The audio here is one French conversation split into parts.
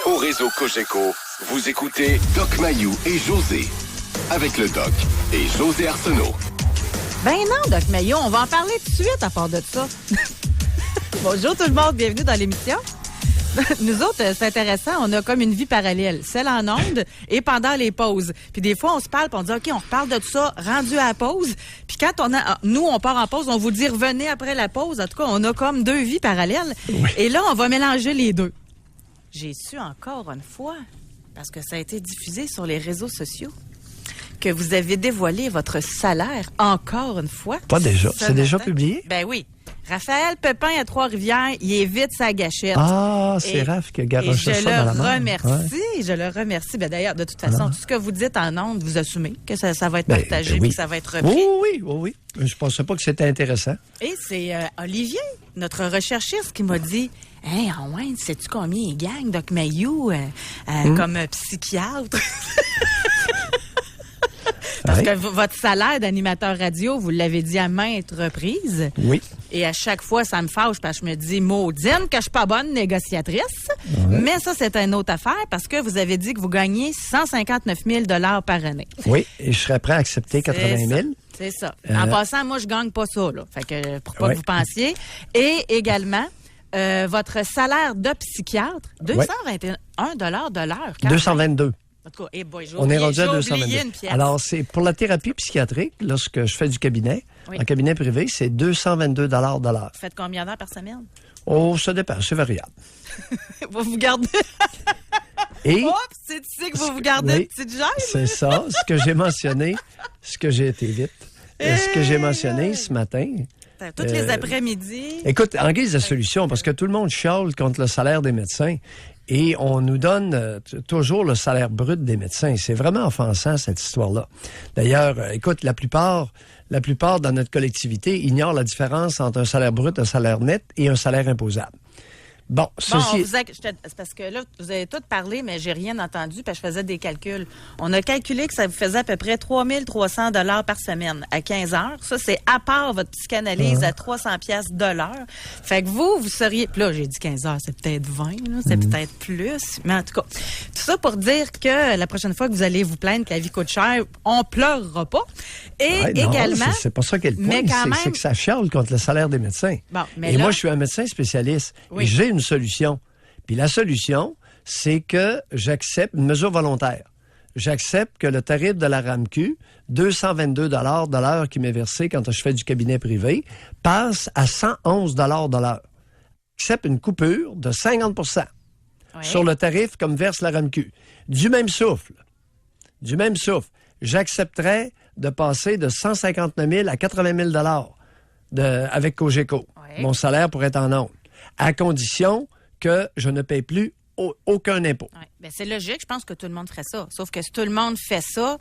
Au réseau Cogeco, vous écoutez Doc Mayou et José. Avec le Doc et José Arsenault. Ben non, Doc Mayou, on va en parler tout de suite à part de ça. Bonjour tout le monde, bienvenue dans l'émission. Nous autres, c'est intéressant, on a comme une vie parallèle, celle en ondes et pendant les pauses. Puis des fois, on se parle, puis on dit, OK, on reparle de tout ça, rendu à la pause. Puis quand on part en pause, on vous dit, revenez après la pause. En tout cas, on a comme deux vies parallèles. Oui. Et là, on va mélanger les deux. J'ai su encore une fois, parce que ça a été diffusé sur les réseaux sociaux, que vous avez dévoilé votre salaire encore une fois. Pas déjà. C'est déjà publié? Ben oui. Raphaël Pépin à Trois-Rivières, il évite sa gâchette. Ah, c'est Raph qui a garoché ça dans la main. Je le remercie. Ben d'ailleurs, de toute façon, tout ce que vous dites en ondes, vous assumez que ça va être partagé et que ça va être repris. Oui. Je ne pensais pas que c'était intéressant. Et c'est Olivier, notre recherchiste, qui m'a dit, « Hey, Wayne, sais-tu combien il gagne, Doc Mayou, comme psychiatre? » Parce que votre salaire d'animateur radio, vous l'avez dit à maintes reprises. Oui. Et à chaque fois, ça me fâche parce que je me dis, maudine, que je suis pas bonne négociatrice. Ouais. Mais ça, c'est une autre affaire parce que vous avez dit que vous gagnez 159 000 $ par année. Oui, et je serais prêt à accepter 80 000. C'est ça. En passant, moi, je gagne pas ça, là. Fait que, pour pas que vous pensiez. Et également, votre salaire de psychiatre, 221 $ de l'heure. 222. En tout cas, on est rendu à 222. Alors, c'est pour la thérapie psychiatrique, lorsque je fais du cabinet, en cabinet privé, c'est 222 $ de l'heure. Vous faites combien d'heures par semaine? Oh, ça dépend, c'est variable. Vous vous gardez... Et... c'est ici que vous vous gardez une petite gêne? C'est ça, ce que j'ai mentionné, ce que j'ai été vite. Ce que j'ai mentionné ce matin... Toutes les après-midi. Écoute, en guise de solution, parce que tout le monde chiale contre le salaire des médecins et on nous donne toujours le salaire brut des médecins. C'est vraiment offensant, cette histoire-là. D'ailleurs, écoute, la plupart dans notre collectivité ignorent la différence entre un salaire brut, un salaire net et un salaire imposable. Bon, ceci... c'est parce que là, vous avez tout parlé, mais j'ai rien entendu, parce que je faisais des calculs. On a calculé que ça vous faisait à peu près 3 300 $ par semaine à 15 heures. Ça, c'est à part votre psychanalyse à 300 pièces de l'heure. Fait que vous seriez... Puis là, j'ai dit 15 heures, c'est peut-être 20, là, c'est peut-être plus. Mais en tout cas, tout ça pour dire que la prochaine fois que vous allez vous plaindre que la vie coûte cher, on pleurera pas. Et également... c'est pas ça qu'elle pointe, c'est que ça chiale contre le salaire des médecins. Bon, mais et là, moi, je suis un médecin spécialiste. Oui. Et j'ai une solution. Puis la solution, c'est que j'accepte une mesure volontaire. J'accepte que le tarif de la RAMQ, 222 $ de l'heure qui m'est versé quand je fais du cabinet privé, passe à 111 $ de l'heure. J'accepte une coupure de 50 sur le tarif comme verse la RAMQ. Du même souffle, j'accepterais de passer de 159 000 à 80 000 $ avec Cogeco. Oui. Mon salaire pourrait être en ondes. À condition que je ne paye plus aucun impôt. Ouais. Bien, c'est logique, je pense que tout le monde ferait ça. Sauf que si tout le monde fait ça,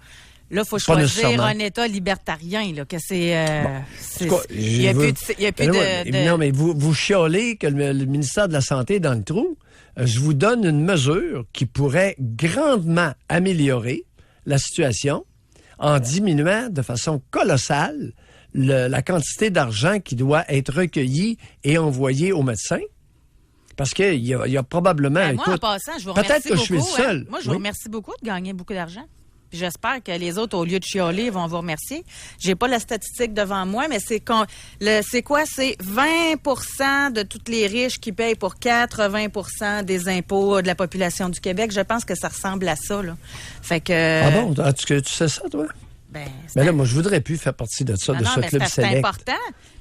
là, il faut choisir un État libertarien. Là, que il n'y a plus de... Non, mais vous chiolez que le ministère de la Santé est dans le trou. Je vous donne une mesure qui pourrait grandement améliorer la situation en diminuant de façon colossale la quantité d'argent qui doit être recueillie et envoyée aux médecins. Parce qu'il y a probablement... Moi, en passant, je vous remercie peut-être que beaucoup, je suis le seul. Moi, je vous remercie beaucoup de gagner beaucoup d'argent. Puis j'espère que les autres, au lieu de chialer, vont vous remercier. J'ai pas la statistique devant moi, mais c'est quoi? C'est 20 de tous les riches qui payent pour 80 des impôts de la population du Québec. Je pense que ça ressemble à ça, là. Fait que... Ah bon? Tu sais ça, toi? Mais là, moi, je voudrais plus faire partie de ça, de ce club select. C'est important.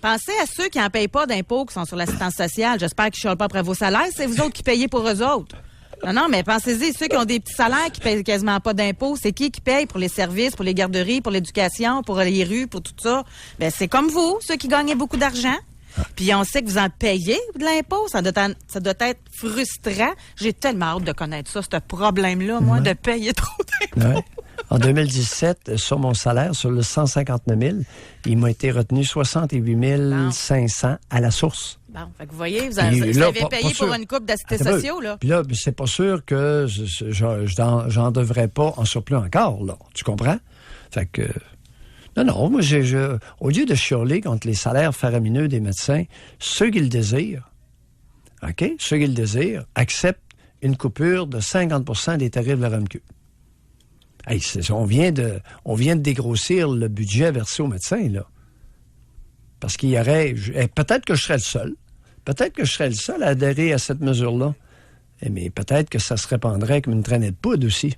Pensez à ceux qui n'en payent pas d'impôts, qui sont sur l'assistance sociale. J'espère qu'ils ne chialent pas après vos salaires. C'est vous autres qui payez pour eux autres. Non, mais pensez-y, ceux qui ont des petits salaires qui payent quasiment pas d'impôts, c'est qui paye pour les services, pour les garderies, pour l'éducation, pour les rues, pour tout ça? Bien, c'est comme vous, ceux qui gagnent beaucoup d'argent. Puis on sait que vous en payez de l'impôt. Ça doit être frustrant. J'ai tellement hâte de connaître ça, ce problème-là, moi, de payer trop d'impôts. Ouais. En 2017, sur mon salaire, sur le 159 000, il m'a été retenu 68 500 à la source. Bon, fait que vous voyez, vous avez payé pour une couple d'assistés sociaux, là. Puis là, c'est pas sûr que j'en devrais pas en surplus encore, là. Tu comprends? Fait que... Non, moi, au lieu de chialer contre les salaires faramineux des médecins, ceux qui le désirent, OK? Ceux qui le désirent acceptent une coupure de 50 des tarifs de la RAMQ. Hey, on vient de dégrossir le budget versé aux médecins, là. Parce qu'il y aurait... peut-être que je serais le seul. Peut-être que je serais le seul à adhérer à cette mesure-là. Mais peut-être que ça se répandrait comme une traînée de poudre aussi.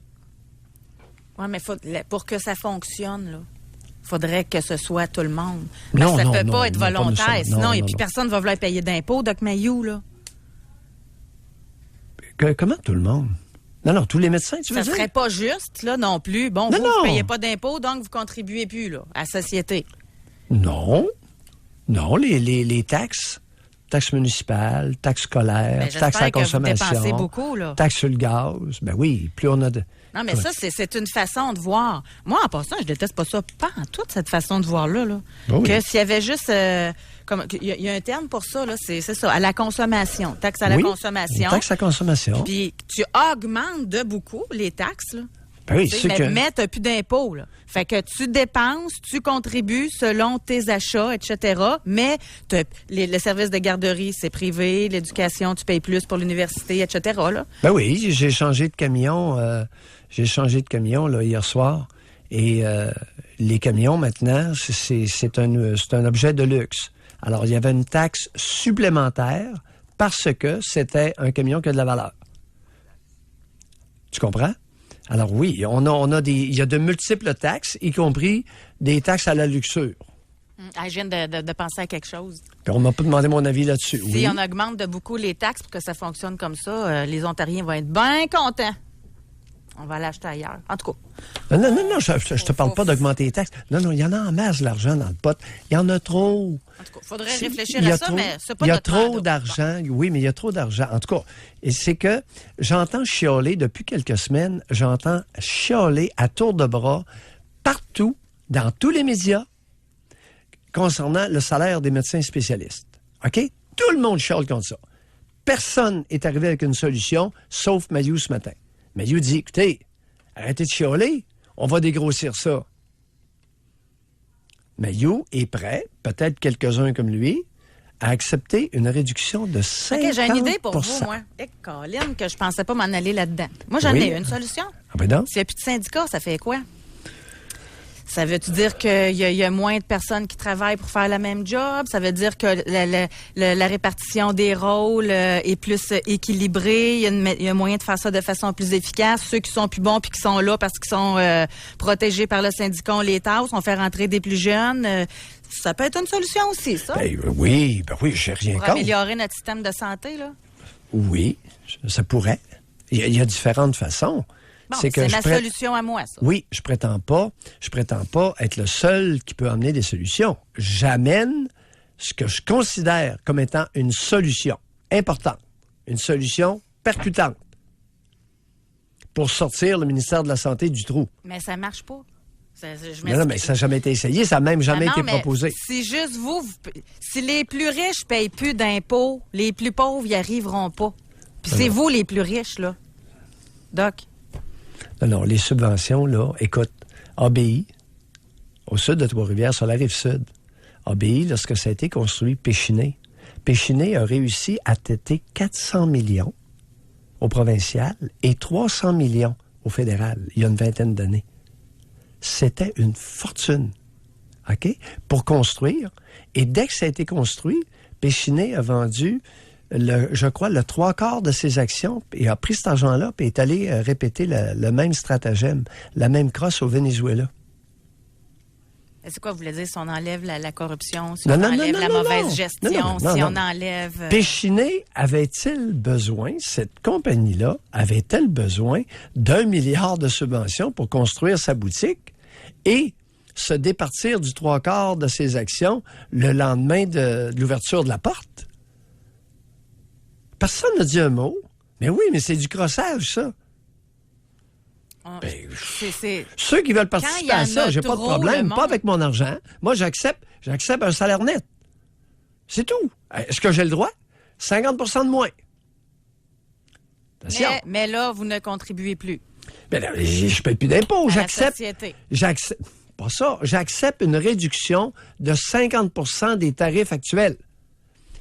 Oui, mais pour que ça fonctionne, là, faudrait que ce soit tout le monde. Non, ça non, peut non, pas être non, volontaire. pas Sinon, non, et non, puis non. personne ne va vouloir payer d'impôts, Doc Mayou, là. Comment tout le monde? Non, tous les médecins, tu veux Ça dire? serait pas juste, là, non plus. Bon, Non, vous non. ne payez pas d'impôts, donc vous contribuez plus, là, à la société. Non, les taxes municipales, taxes scolaires, Ben, taxes à la j'espère que vous consommation, dépensez beaucoup, là. taxes sur le gaz. Ben oui, plus on a de... Non, mais ça, c'est une façon de voir. Moi, en passant, je déteste pas ça, pas en toute cette façon de voir-là. Là. Ben oui. Que s'il y avait juste... il y a un terme pour ça, là, c'est ça, à la consommation. Taxe à la Oui, consommation. taxes à consommation. Puis tu augmentes de beaucoup les taxes, là. Ben oui, Tu sais, c'est que... mais tu n'as plus d'impôts, là. Fait que tu dépenses, tu contribues selon tes achats, etc. Mais le service de garderie, c'est privé. L'éducation, tu payes plus pour l'université, etc. Là. Ben oui, j'ai changé de camion. Là, hier soir. Et les camions, maintenant, c'est un objet de luxe. Alors, il y avait une taxe supplémentaire parce que c'était un camion qui a de la valeur. Tu comprends? Alors oui, il y a de multiples taxes, y compris des taxes à la luxure. Je viens de penser à quelque chose. Puis on m'a pas demandé mon avis là-dessus. Si Oui. on augmente de beaucoup les taxes pour que ça fonctionne comme ça, les Ontariens vont être bien contents. On va l'acheter ailleurs. En tout cas. Non, je te parle pas d'augmenter les taxes. Non, il y en a en masse, l'argent dans le pot. Il y en a trop. En tout cas, il faudrait réfléchir à ça, mais c'est pas il y a notre trop mandat. d'argent. Oui, mais il y a trop d'argent. En tout cas, et c'est que j'entends chialer depuis quelques semaines, j'entends chialer à tour de bras partout, dans tous les médias, concernant le salaire des médecins spécialistes. OK? Tout le monde chiale contre ça. Personne est arrivé avec une solution, sauf Mayou ce matin. Mayou dit, écoutez, arrêtez de chialer, on va dégrossir ça. Mayou est prêt, peut-être quelques-uns comme lui, à accepter une réduction de 50%. OK, j'ai une idée pour vous, moi. Colin, que je pensais pas m'en aller là-dedans. Moi, j'en Oui. ai une solution. Ah ben donc? S'il n'y a plus de syndicats, ça fait quoi? Ça veut-tu dire qu'il y a moins de personnes qui travaillent pour faire la même job? Ça veut dire que la répartition des rôles est plus équilibrée? Il y a moyen de faire ça de façon plus efficace? Ceux qui sont plus bons puis qui sont là parce qu'ils sont protégés par le syndicat, on les tasse, on fait rentrer des plus jeunes. Ça peut être une solution aussi, ça? Ben oui, j'ai rien Pour contre. améliorer notre système de santé, là? Oui, ça pourrait. Il y a différentes façons. Bon, c'est ma solution à moi, ça. Oui, je prétends pas être le seul qui peut amener des solutions. J'amène ce que je considère comme étant une solution importante, une solution percutante pour sortir le ministère de la Santé du trou. Mais ça marche pas. Non, mais ça n'a jamais été essayé, ça n'a même jamais été proposé. Si juste si les plus riches payent plus d'impôts, les plus pauvres n'y arriveront pas. Puis c'est vous les plus riches, là. Doc? Non, les subventions, là, écoute, ABI, au sud de Trois-Rivières, sur la rive sud, ABI, lorsque ça a été construit, Péchiné a réussi à têter 400 millions au provincial et 300 millions au fédéral, il y a une vingtaine d'années. C'était une fortune, OK, pour construire. Et dès que ça a été construit, Péchiné a vendu je crois, le 3/4 de ses actions et a pris cet argent-là et est allé répéter le même stratagème, la même crosse au Venezuela. C'est quoi, vous voulez dire, si on enlève la corruption, si on enlève la mauvaise gestion, si on enlève... Péchiné avait-il besoin, cette compagnie-là, avait-elle besoin d'1 milliard de subventions pour construire sa boutique et se départir du 3/4 de ses actions le lendemain de l'ouverture de la porte? Personne n'a dit un mot. Mais oui, mais c'est du crossage, ça. Ceux qui veulent participer à ça, j'ai pas de problème. Pas avec mon argent. Moi, j'accepte un salaire net. C'est tout. Est-ce que j'ai le droit? 50 de moins. Mais là, vous ne contribuez plus. Ben là, je paye plus d'impôts. J'accepte. Pas ça. J'accepte une réduction de 50 des tarifs actuels.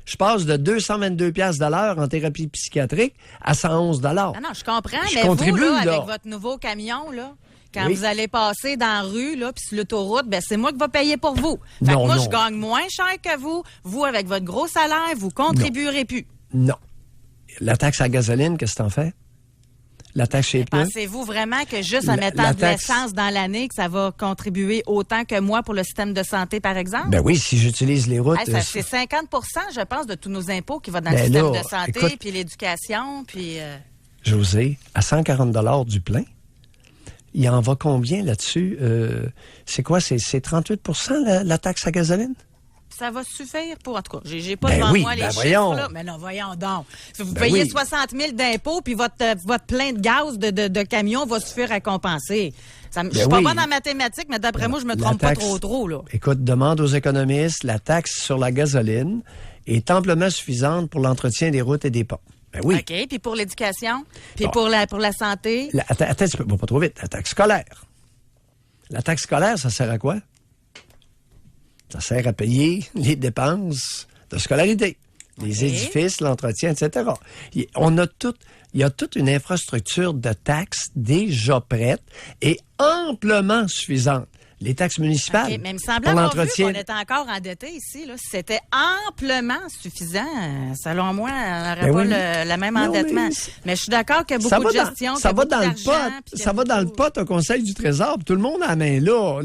Je passe de 222 $ de l'heure en thérapie psychiatrique à 111 $. Non, je comprends, Je mais contribue, vous, là, là. avec votre nouveau camion, là, quand Oui. vous allez passer dans la rue, là, puis sur l'autoroute, ben c'est moi qui vais payer pour vous. Fait que Non, moi, non. je gagne moins cher que vous. Vous, avec votre gros salaire, vous contribuerez plus. Non. La taxe à gasoline, qu'est-ce que t'en fais? La taxe chez les pneus? Pensez-vous vraiment que juste en La mettant de taxe- l'essence dans l'année, que ça va contribuer autant que moi pour le système de santé, par exemple? Ben oui, si j'utilise les routes. Hey, c'est 50 je pense, de tous nos impôts qui vont dans Ben le système là, de santé, écoute- puis l'éducation, puis... José, à 140 $ du plein, il en va combien là-dessus? C'est quoi? C'est 38 la taxe à gasoline? Ça va suffire pour... En tout cas, j'ai pas Ben devant oui, moi les ben chiffres, voyons. là. Mais non, voyons donc. Si vous Ben payez oui. 60 000 d'impôts, puis votre plein de gaz de camion va suffire à compenser. Je suis pas oui. bonne en mathématiques, mais d'après moi, je me La trompe pas taxe- trop, là. Écoute, demande aux économistes, la taxe sur la gasoline est amplement suffisante pour l'entretien des routes et des ponts. Ben oui. OK, puis pour l'éducation, puis Bon. pour la santé... Attends, un petit peu, pas trop vite. La taxe scolaire. La taxe scolaire, ça sert à quoi? Ça sert à payer les dépenses de scolarité, les OK. édifices, l'entretien, etc. Il y a toute une infrastructure de taxes déjà prête et amplement suffisante. Les taxes municipales OK, mais il me semblait pour avoir vu l'entretien. qu'on était encore endetté ici. Là. Si c'était amplement suffisant, selon moi, on n'aurait Ben pas oui. le même Non, endettement. mais Mais je suis d'accord qu'il y a Ça beaucoup va de gestion, ça qu'il y a va beaucoup dans le d'argent, pot, puis qu'il y a ça va dans le beaucoup- pot au Conseil du Trésor, puis tout le monde a la main là.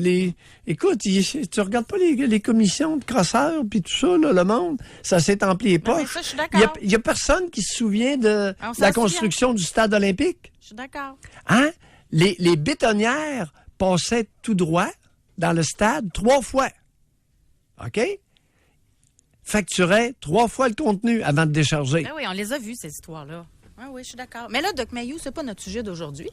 Écoute, tu regardes pas les commissions de crosseurs puis tout ça, là, le monde, ça s'est empli les Non, mais poches. ça, je suis d'accord. Il y a personne qui se souvient de On s'en la souvient. construction du stade olympique. Je suis d'accord. Hein? Les bétonnières passaient tout droit dans le stade 3 fois. OK? Facturaient 3 fois le contenu avant de décharger. Ben oui, on les a vues, ces histoires-là. Oui, oui, je suis d'accord. Mais là, Doc Mayou, c'est pas notre sujet d'aujourd'hui.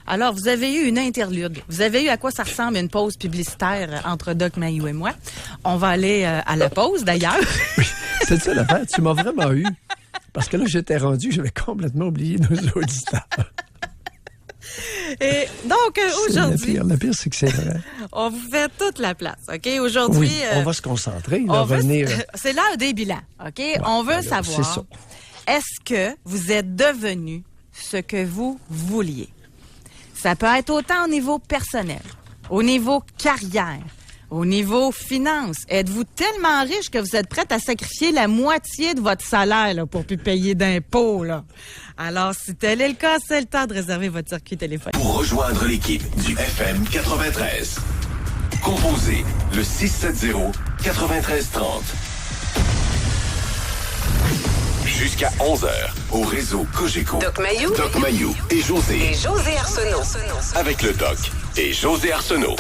Alors, vous avez eu une interlude. Vous avez eu à quoi ça ressemble une pause publicitaire entre Doc Mayou et moi. On va aller à la pause, d'ailleurs. C'est ça l'affaire. Tu m'as vraiment eu. Parce que là, j'étais rendu, j'avais complètement oublié nos auditeurs. Et donc, aujourd'hui, Le pire, c'est que c'est vrai. on vous fait toute la place, OK? Aujourd'hui, Oui, on va se concentrer, là, on veut- revenir. c'est l'heure des bilans, OK? On veut alors, c'est savoir, ça. est-ce que vous êtes devenu ce que vous vouliez? Ça peut être autant au niveau personnel, au niveau carrière, au niveau finance. Êtes-vous tellement riche que vous êtes prête à sacrifier la moitié de votre salaire là, pour plus payer d'impôts? Là? Alors, si tel est le cas, c'est le temps de réserver votre circuit téléphonique. Pour rejoindre l'équipe du FM 93, composez le 670-9330. Jusqu'à 11h, au réseau Cogeco. Doc Mayou. Doc Mayou et José. Et José Arsenault. Avec le Doc et José Arsenault.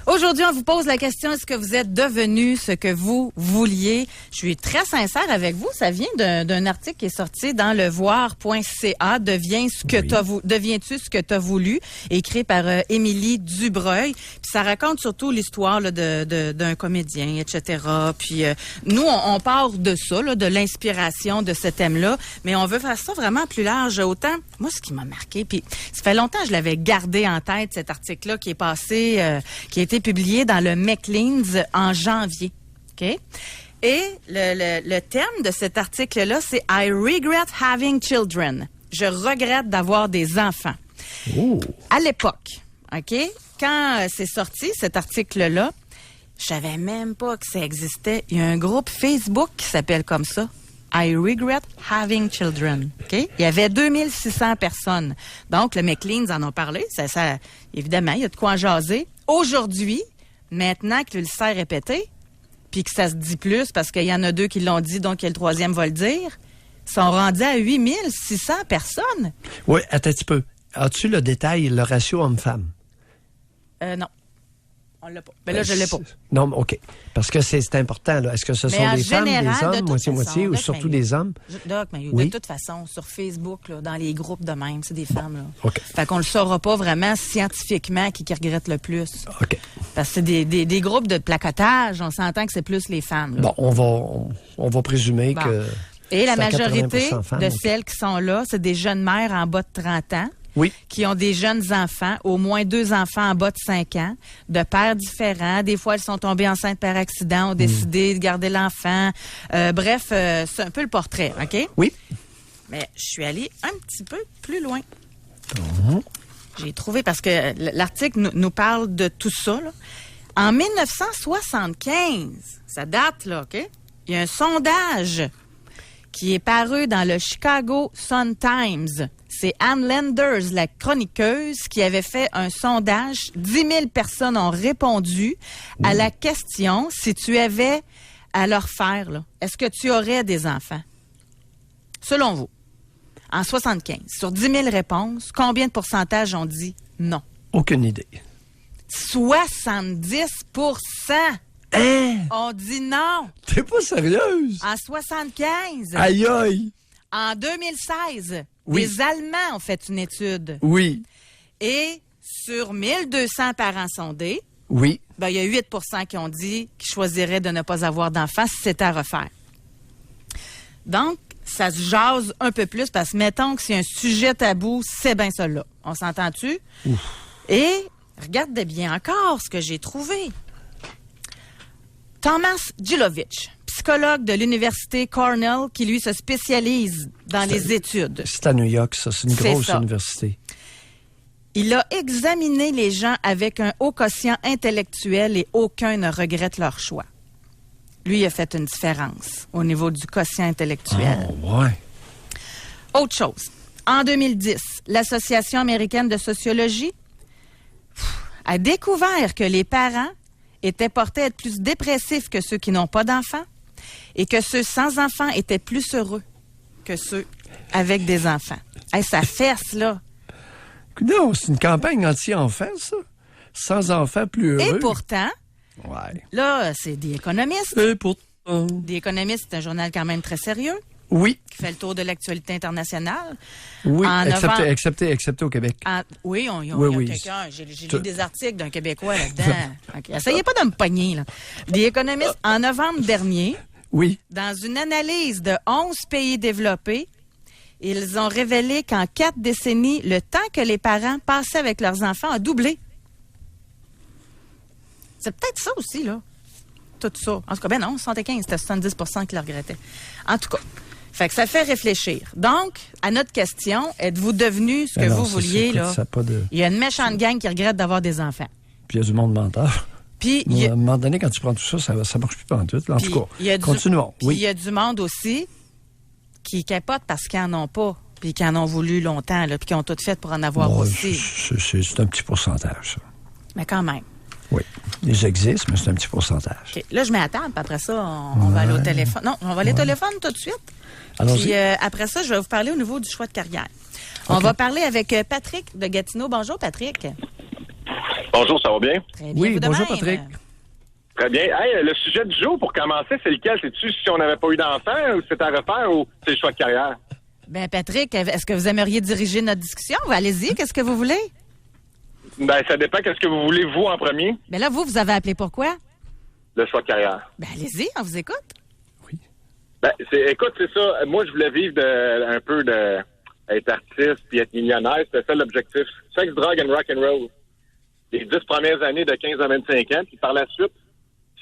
Aujourd'hui, on vous pose la question, est-ce que vous êtes devenu ce que vous vouliez? Je suis très sincère avec vous. Ça vient d'un article qui est sorti dans levoir.ca. Deviens-tu ce que t'as voulu? Écrit par Émilie Dubreuil. Puis ça raconte surtout l'histoire là, d'un comédien, etc. Puis nous, on part de ça, là, de l'inspiration de ce thème-là. Mais on veut faire ça vraiment plus large. Autant, moi, ce qui m'a marqué, puis ça fait longtemps que je l'avais gardé en tête, cet article-là qui est passé, qui a été publié dans le Maclean's en janvier. OK? Et le thème de cet article-là, c'est « I regret having children ». Je regrette d'avoir des enfants. Oh. À l'époque, OK? Quand c'est sorti, cet article-là, je savais même pas que ça existait. Il y a un groupe Facebook qui s'appelle comme ça. I regret having children. OK? Il y avait 2600 personnes. Donc, le Maclean's en ont parlé. Ça, évidemment, il y a de quoi en jaser. Aujourd'hui, maintenant que le cerf est pété, puis que ça se dit plus parce qu'il y en a 2 qui l'ont dit, donc le 3e va le dire, ils sont rendus à 8600 personnes. Oui, attends un petit peu. As-tu le détail, le ratio homme-femme? Non. On l'a pas. Mais là, je l'ai pas. Non, OK. Parce que c'est important, là. Est-ce que ce Mais sont en des femmes, général, des de hommes, toute moitié-moitié, façon, ou Doc surtout Mayou. des hommes? Doc Mayou, Oui. de toute façon, sur Facebook, là, dans les groupes de même, c'est des femmes. Là. OK. Fait qu'on le saura pas vraiment scientifiquement qui regrette le plus. OK. Parce que c'est des groupes de placotage, on s'entend que c'est plus les femmes. Là. Bon, on va présumer Bon. que... Et la c'est à majorité 80% femmes, de OK. celles qui sont là, c'est des jeunes mères en bas de 30 ans Oui. qui ont des jeunes enfants, au moins 2 enfants en bas de 5 ans, de pères différents. Des fois, elles sont tombées enceintes par accident, ont décidé de garder l'enfant. Bref, c'est un peu le portrait, OK? Oui. Mais je suis allée un petit peu plus loin. J'ai trouvé, parce que l'article nous parle de tout ça, là. En 1975, ça date, là, OK? Il y a un sondage qui est paru dans le Chicago Sun-Times. C'est Ann Landers, la chroniqueuse, qui avait fait un sondage. 10 000 personnes ont répondu à la question si tu avais à leur faire, là, est-ce que tu aurais des enfants? Selon vous, en 75, sur 10 000 réponses, combien de pourcentage ont dit non? Aucune idée. 70 Hein? ont dit non. T'es pas sérieuse? En 75. Aïe, aïe! En 2016, Oui. les Allemands ont fait une étude. Oui. Et sur 1200 parents sondés, Oui. il y a 8 qui ont dit qu'ils choisiraient de ne pas avoir d'enfants si c'était à refaire. Donc, ça se jase un peu plus parce que, mettons que c'est un sujet tabou, c'est bien ça là. On s'entend-tu? Et regardez bien encore ce que j'ai trouvé. Thomas Gilovich, psychologue de l'université Cornell, qui lui se spécialise dans les études. C'est à New York, ça. C'est une C'est grosse ça. université. Il a examiné les gens avec un haut quotient intellectuel et aucun ne regrette leur choix. Lui, il a fait une différence au niveau du quotient intellectuel. Oh, ouais. Autre chose. En 2010, l'Association américaine de sociologie a découvert que les parents étaient portés à être plus dépressifs que ceux qui n'ont pas d'enfants et que ceux sans enfants étaient plus heureux que ceux avec des enfants. Hey, ça fesse, là. Non, c'est une campagne anti-enfants, ça. Sans enfants, plus heureux. Et pourtant, Ouais. là, c'est des économistes. Et pourtant. Des économistes, c'est un journal quand même très sérieux Oui. qui fait le tour de l'actualité internationale. Oui, En novembre- excepté au Québec. Oui, il y a Oui. quelqu'un. J'ai lu des articles d'un Québécois là-dedans. OK. Essayez pas de me pogner, là. Des économistes, en novembre dernier, Oui. dans une analyse de 11 pays développés, ils ont révélé qu'en 4 décennies, le temps que les parents passaient avec leurs enfants a doublé. C'est peut-être ça aussi, là. Tout ça. En tout cas, non, 75, c'était 70 qui le regrettaient. En tout cas, fait que ça fait réfléchir. Donc, à notre question, êtes-vous devenu ce que Ben non, vous c'est vouliez, ça, là? ça a pas de... Il y a une méchante gang qui regrette d'avoir des enfants. Puis il y a du monde menteur. Puis, il À y un a, moment donné, quand tu prends tout ça, ça marche plus pantoute. Là. En puis, tout cas, il y a continuons. puis il Oui. y a du monde aussi qui capote parce qu'ils n'en ont pas, puis qui en ont voulu longtemps, là, puis qui ont tout fait pour en avoir Bon, aussi. c'est un petit pourcentage, ça. Mais quand même. Oui. Ils existent, mais c'est un petit pourcentage. OK. Là, je mets à table, puis après ça, on va aller au téléphone. Non, on va aller au téléphone tout de suite. Allons-y. Puis après ça, je vais vous parler au niveau du choix de carrière. On OK. va parler avec Patrick de Gatineau. Bonjour, Patrick. Bonjour, ça va bien? Très bien. Oui, vous de bonjour, même. Patrick. Très bien. Hey, le sujet du jour, pour commencer, c'est lequel? C'est-tu si on n'avait pas eu d'enfant ou c'est à refaire ou c'est le choix de carrière? Ben, Patrick, est-ce que vous aimeriez diriger notre discussion? Allez-y, qu'est-ce que vous voulez? Ben, ça dépend. Qu'est-ce que vous voulez, vous, en premier? Ben là, vous avez appelé pourquoi? Le choix de carrière. Ben, allez-y, on vous écoute. Ben, écoute, c'est ça. Moi, je voulais vivre un peu de être artiste puis être millionnaire. C'était ça l'objectif. Sex, drogue and rock and roll. Les 10 premières années de 15 à 25 ans, puis par la suite,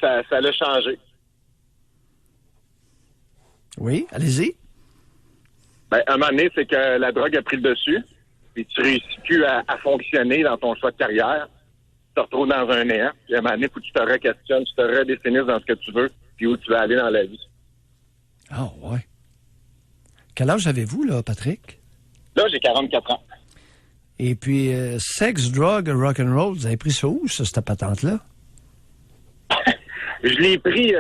ça l'a changé. Oui, allez-y. Ben, un moment donné, c'est que la drogue a pris le dessus, puis tu réussis plus à fonctionner dans ton choix de carrière. Tu te retrouves dans un néant, puis à un moment donné, il faut que tu te re-questionnes, tu te redéfinisses dans ce que tu veux, puis où tu veux aller dans la vie. Ah, ouais. Quel âge avez-vous, là, Patrick? Là, j'ai 44 ans. Et puis, sex, drug, rock and roll, vous avez pris ça où, ça, cette patente-là? Je l'ai pris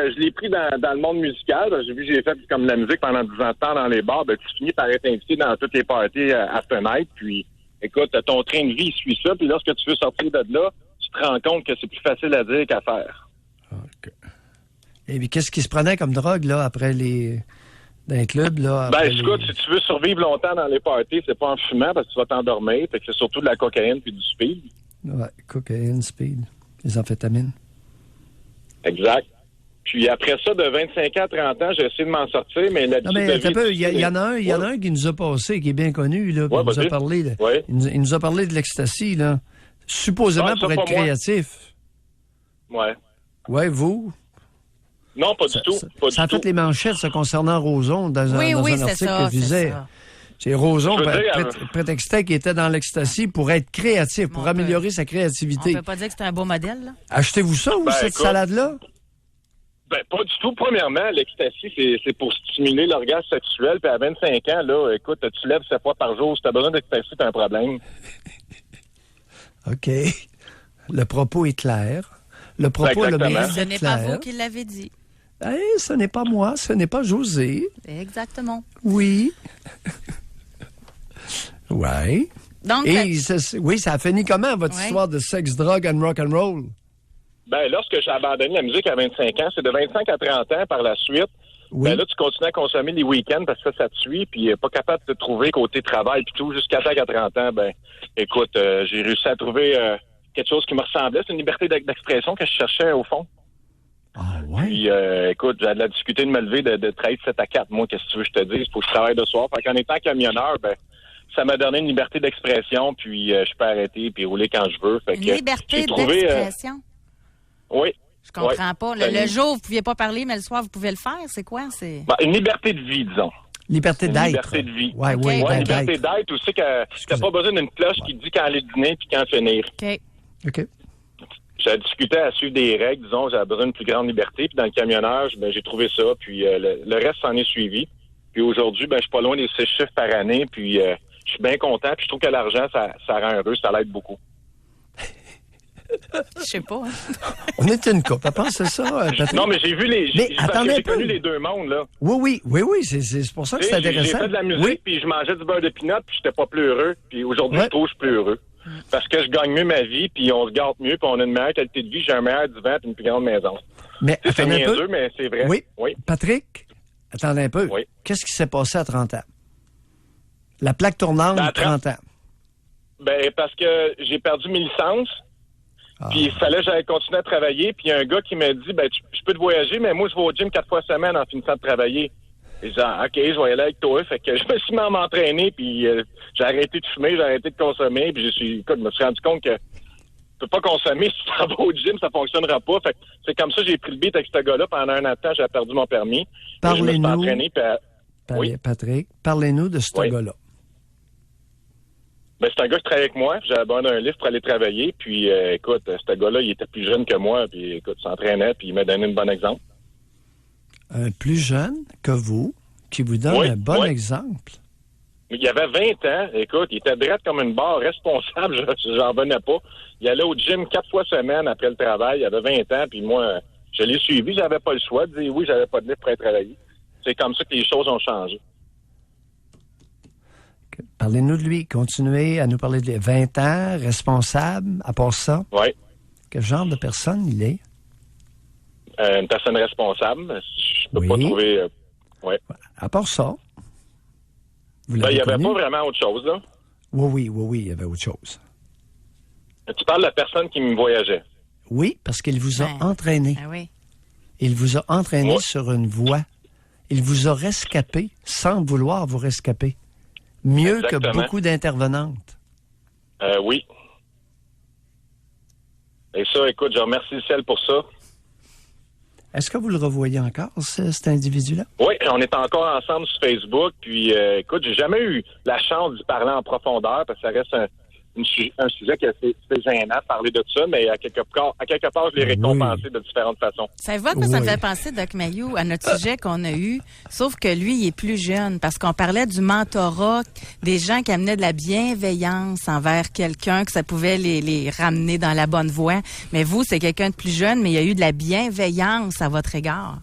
dans le monde musical. J'ai vu que j'ai fait comme de la musique pendant 10 ans de temps dans les bars. Ben, tu finis par être invité dans toutes les parties after night. Puis, écoute, ton train de vie suit ça. Puis lorsque tu veux sortir de là, tu te rends compte que c'est plus facile à dire qu'à faire. OK. Et puis, qu'est-ce qui se prenait comme drogue, là, après dans les clubs, là? Ben, après écoute, si tu veux survivre longtemps dans les parties, c'est pas en fumant parce que tu vas t'endormir. Fait que c'est surtout de la cocaïne puis du speed. Ouais, cocaïne, speed, les amphétamines. Exact. Puis après ça, de 25 ans à 30 ans, j'ai essayé de m'en sortir, mais Non, mais attends un peu, il y en a un qui nous a passé, qui est bien connu, là, Ouais, il nous a parlé, là. Ouais. Il nous a parlé de l'ecstasy, là. Supposément Ah, ça, pour être pas moi. créatif. Ouais. Ouais, vous? Non, pas du tout. Pas Ça a du fait tout. les manchettes, ça, concernant Roson, dans un c'est article ça, que je lisais. c'est ça. C'est Roson Je veux dire, prétextait qu'il était dans l'ecstasy pour être créatif, pour On peut- améliorer sa On créativité. peut pas dire que c'est un beau modèle, là? Achetez-vous ça, ou Ben, cette écoute. salade-là? Ben, pas du tout. Premièrement, l'ecstasy, c'est pour stimuler l'orgasme sexuel. Puis à 25 ans, là, écoute, tu lèves 7 fois par jour. Si t'as besoin d'ecstasy, t'as un problème. OK. Le propos est clair. Le propos a le Exactement. mérite Ce d'être n'est pas clair. vous qui l'avez dit. Hey, ce n'est pas moi, ce n'est pas José. Exactement. Oui. Ouais. Donc, Et oui, ça a fini comment, votre Ouais. histoire de sexe, drogue and rock and roll? Ben, lorsque j'ai abandonné la musique à 25 ans, c'est de 25 à 30 ans par la suite. Oui. Ben là, tu continues à consommer les week-ends parce que ça te suit, puis pas capable de te trouver côté travail, puis tout, jusqu'à temps qu'à 30 ans, ben, écoute, j'ai réussi à trouver quelque chose qui me ressemblait. C'est une liberté d'expression que je cherchais au fond. Ah ouais? Puis, écoute, j'ai de la difficulté de me lever de travailler de 7 à 4. Moi, qu'est-ce que tu veux que je te dise? Il faut que je travaille de soir. Fait qu'en étant camionneur, ben, ça m'a donné une liberté d'expression, puis je peux arrêter puis rouler quand je veux. Fait une que liberté j'ai trouvé, d'expression. oui. Je comprends Ouais. pas. Ben, Le jour, vous pouviez pas parler, mais le soir, vous pouvez le faire. C'est quoi? C'est... Ben, une liberté de vie, disons. Liberté Une d'être. liberté de vie. Ouais, OK. oui, Ouais, ben, liberté d'être. d'être aussi que t'as pas besoin d'une cloche qui te dit quand aller dîner puis quand finir. OK. OK. J'ai discuté à suivre des règles, disons, j'avais besoin d'une plus grande liberté. Puis dans le camionnage, ben, j'ai trouvé ça, puis le reste s'en est suivi. Puis aujourd'hui, ben, je suis pas loin des 6 chiffres par année, puis je suis bien content, puis je trouve que l'argent, ça rend heureux, ça l'aide beaucoup. Je sais pas. Hein. On est une couple. Pense à ça, Patrick? Non, mais j'ai vu les... Mais parce que attendez un j'ai peu. connu les deux mondes, là. Oui, c'est pour ça que Tu c'est sais, j'ai intéressant. fait de la musique, Oui. puis je mangeais du beurre de pinot, puis j'étais pas plus heureux. Puis aujourd'hui, Ouais. je trouve que je suis plus heureux. Parce que je gagne mieux ma vie, puis on se garde mieux, puis on a une meilleure qualité de vie, j'ai un meilleur divan, puis une plus grande maison. Mais Tu sais, c'est attendez un peu. niaiseux, mais c'est vrai. Oui. Patrick, attendez un peu. Oui. Qu'est-ce qui s'est passé à 30 ans? La plaque tournante, Ben, à 30 ans. Ben, parce que j'ai perdu mes licences, Ah. puis il fallait que j'aille continuer à travailler, puis il y a un gars qui m'a dit, ben, je peux te voyager, mais moi, je vais au gym 4 fois semaine en finissant de travailler. Et j'ai dit, OK, je vais y aller avec toi. Fait que je me suis mis à m'entraîner, puis j'ai arrêté de fumer, j'ai arrêté de consommer, puis je me suis rendu compte que tu peux pas consommer si tu t'en vas au gym, ça fonctionnera pas. Fait que c'est comme ça que j'ai pris le beat avec ce gars-là. Pendant un an de temps, j'ai perdu mon permis. Je me suis Parlez-nous. entraîné, puis oui. Patrick, parlez-nous de ce Oui. gars-là. Ben, c'est un gars qui travaille avec moi. J'ai abonné un livre pour aller travailler. Puis, écoute, ce gars-là, il était plus jeune que moi. Puis, écoute, il s'entraînait. Puis, il m'a donné un bon exemple. Un plus jeune que vous, qui vous donne Oui, un bon oui. exemple. Il avait 20 ans. Écoute, il était droit comme une barre, responsable. J'en revenais pas. Il allait au gym 4 fois semaine après le travail. Il avait 20 ans. Puis, moi, je l'ai suivi. J'avais pas le choix de dire oui, j'avais pas de livre pour aller travailler. C'est comme ça que les choses ont changé. Parlez-nous de lui. Continuez à nous parler de lui. 20 ans, responsable, à part ça. Oui. Quel genre de personne il est? Une personne responsable. Je peux Oui. pas trouver... ouais. À part ça. Vous Ben, l'avez il n'y avait connu? pas vraiment autre chose, là. Oui, il y avait autre chose. Tu parles de la personne qui me voyageait. Oui, parce qu'il vous a Ben, entraîné. Ah oui. Il vous a entraîné Ouais. sur une voie. Il vous a rescapé sans vouloir vous rescaper. Mieux Exactement. que beaucoup d'intervenantes. Oui. Et ça, écoute, je remercie le ciel pour ça. Est-ce que vous le revoyez encore, cet individu-là? Oui, on est encore ensemble sur Facebook. Puis, écoute, j'ai jamais eu la chance d'y parler en profondeur parce que ça reste un sujet qui est assez gênant de parler de ça, mais à quelque part, je l'ai récompensé de différentes façons. Savez-vous à quoi ça me Oui. fait penser, Doc Mayou, à notre sujet qu'on a eu? Sauf que lui, il est plus jeune parce qu'on parlait du mentorat, des gens qui amenaient de la bienveillance envers quelqu'un, que ça pouvait les ramener dans la bonne voie. Mais vous, c'est quelqu'un de plus jeune, mais il y a eu de la bienveillance à votre égard.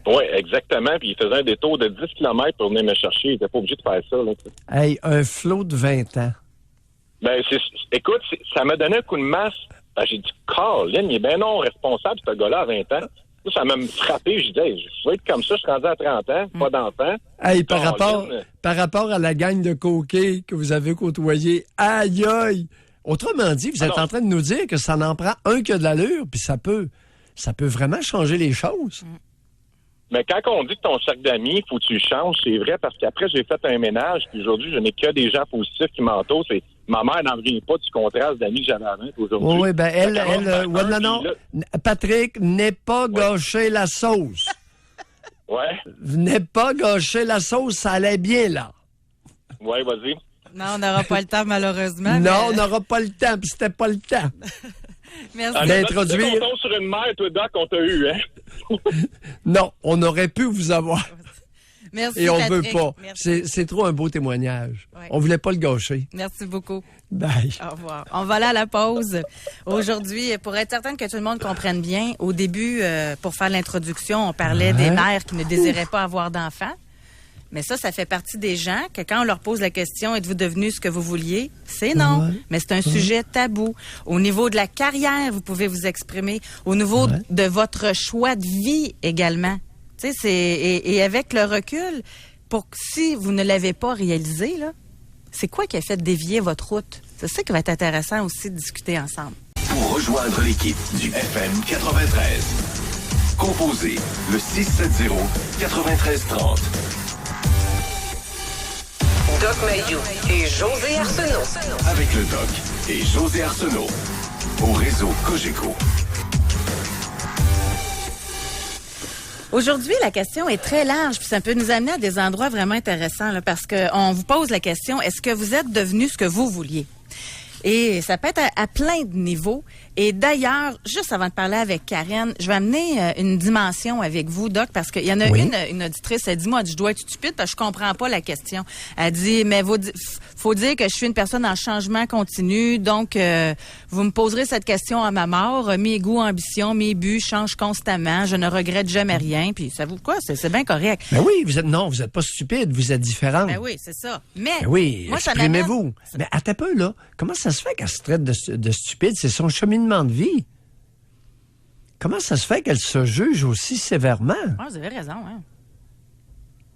Oui, exactement. Puis, il faisait un détour de 10 km pour venir me chercher. Il n'était pas obligé de faire ça. Là. Hey, un flot de 20 ans. Ben, écoute, ça m'a donné un coup de masse. Ben, j'ai dit, Colin, il est bien non responsable, ce gars-là, à 20 ans. Ça m'a frappé. Je disais, je vais être comme ça, je suis rendu à 30 ans, pas d'enfant. Hey, par Colin. rapport à la gang de coquets que vous avez côtoyé, aïe aïe! Autrement dit, vous êtes Alors- en train de nous dire que ça n'en prend un qui a de l'allure, puis ça peut ça peut vraiment changer les choses. Mais quand on dit que ton cercle d'amis, il faut que tu le changes, c'est vrai, parce qu'après, j'ai fait un ménage, puis aujourd'hui, je n'ai que des gens positifs qui m'entourent. Ma mère n'en revient pas du contraste d'amis que j'avais avant aujourd'hui. Oui, non. Patrick, n'aie pas gâché la sauce. Ouais. Venez pas gâcher la sauce, ça allait bien, là. Ouais, vas-y. Non, on n'aura pas le temps, malheureusement. Non, on n'aura pas le temps, puis c'était pas le temps. Merci. D'introduire. On tombe sur une mère, toi, Doc, on t'a eu, hein? Non, on aurait pu vous avoir. Merci, et on Patrick. veut pas. Merci. C'est trop un beau témoignage. Ouais. On voulait pas le gâcher. Merci beaucoup. Bye. Au revoir. On va aller à la pause. Aujourd'hui, pour être certaine que tout le monde comprenne bien, au début, pour faire l'introduction, on parlait des mères qui ne désiraient pas avoir d'enfants. Mais ça fait partie des gens que quand on leur pose la question, êtes-vous devenu ce que vous vouliez? C'est non. Ouais. Mais c'est un sujet tabou. Au niveau de la carrière, vous pouvez vous exprimer. Au niveau de votre choix de vie également. Tu sais, et avec le recul, si vous ne l'avez pas réalisé, là, c'est quoi qui a fait dévier votre route? C'est ça qui va être intéressant aussi de discuter ensemble. Pour rejoindre l'équipe du FM 93, composez le 670-9330. Doc Mayou et José Arsenault. Avec le Doc et José Arsenault. Au réseau Cogeco. Aujourd'hui, la question est très large, puis ça peut nous amener à des endroits vraiment intéressants, là, parce qu'on vous pose la question, est-ce que vous êtes devenu ce que vous vouliez? Et ça peut être à plein de niveaux. Et d'ailleurs, juste avant de parler avec Karen, je vais amener une dimension avec vous, Doc, parce qu'il y en a une auditrice, elle dit, moi, je dois être stupide parce que je comprends pas la question. Elle dit, mais faut dire que je suis une personne en changement continu, donc vous me poserez cette question à ma mort. Mes goûts, ambitions, mes buts changent constamment. Je ne regrette jamais rien. Puis ça vous quoi? C'est bien correct. Ben oui, vous êtes pas stupide, vous êtes différente. Ben oui, c'est ça. Mais ben oui, moi, exprimez-vous. Mais attends un peu, là. Comment ça se fait qu'elle se traite de stupide? C'est son cheminement de vie. Comment ça se fait qu'elle se juge aussi sévèrement? Ah, vous avez raison, hein.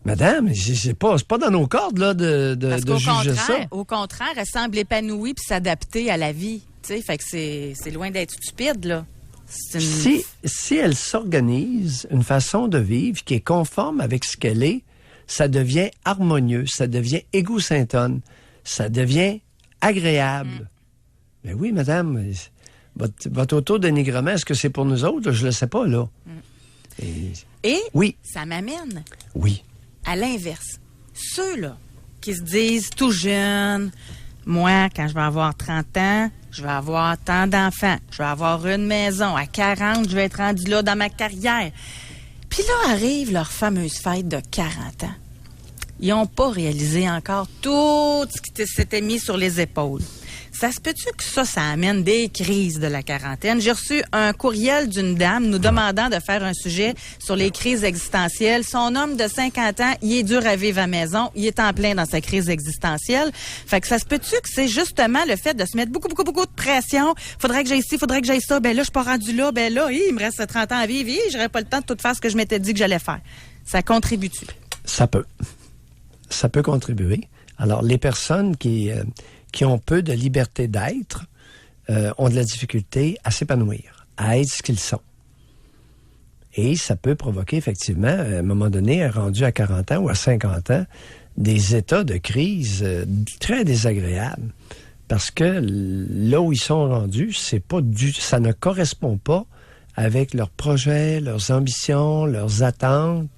Madame, c'est pas dans nos cordes là, de juger ça. Au contraire, elle semble épanouie puis s'adapter à la vie. Tu sais, fait que c'est loin d'être stupide, là. Si elle s'organise une façon de vivre qui est conforme avec ce qu'elle est, ça devient harmonieux, ça devient égocentonne, ça devient agréable. Mais oui, madame, votre auto-dénigrement, est-ce que c'est pour nous autres? Je le sais pas, là. Et oui. Ça m'amène à l'inverse. Ceux-là qui se disent tout jeunes, moi, quand je vais avoir 30 ans, je vais avoir tant d'enfants, je vais avoir une maison, à 40, je vais être rendu là dans ma carrière. Puis là arrive leur fameuse fête de 40 ans. Ils n'ont pas réalisé encore tout ce qui s'était mis sur les épaules. Ça se peut-tu que ça amène des crises de la quarantaine? J'ai reçu un courriel d'une dame nous demandant de faire un sujet sur les crises existentielles. Son homme de 50 ans, il est dur à vivre à la maison. Il est en plein dans sa crise existentielle. Fait que ça se peut-tu que c'est justement le fait de se mettre beaucoup de pression? Faudrait que j'aille ci, faudrait que j'aille ça. Ben là, je suis pas rendu là. Ben là, il me reste 30 ans à vivre. J'aurais pas le temps de tout faire ce que je m'étais dit que j'allais faire. Ça contribue-tu? Ça peut. Ça peut contribuer. Alors, les personnes qui ont peu de liberté d'être ont de la difficulté à s'épanouir, à être ce qu'ils sont. Et ça peut provoquer effectivement, à un moment donné, rendu à 40 ans ou à 50 ans, des états de crise très désagréables. Parce que là où ils sont rendus, ça ne correspond pas avec leurs projets, leurs ambitions, leurs attentes.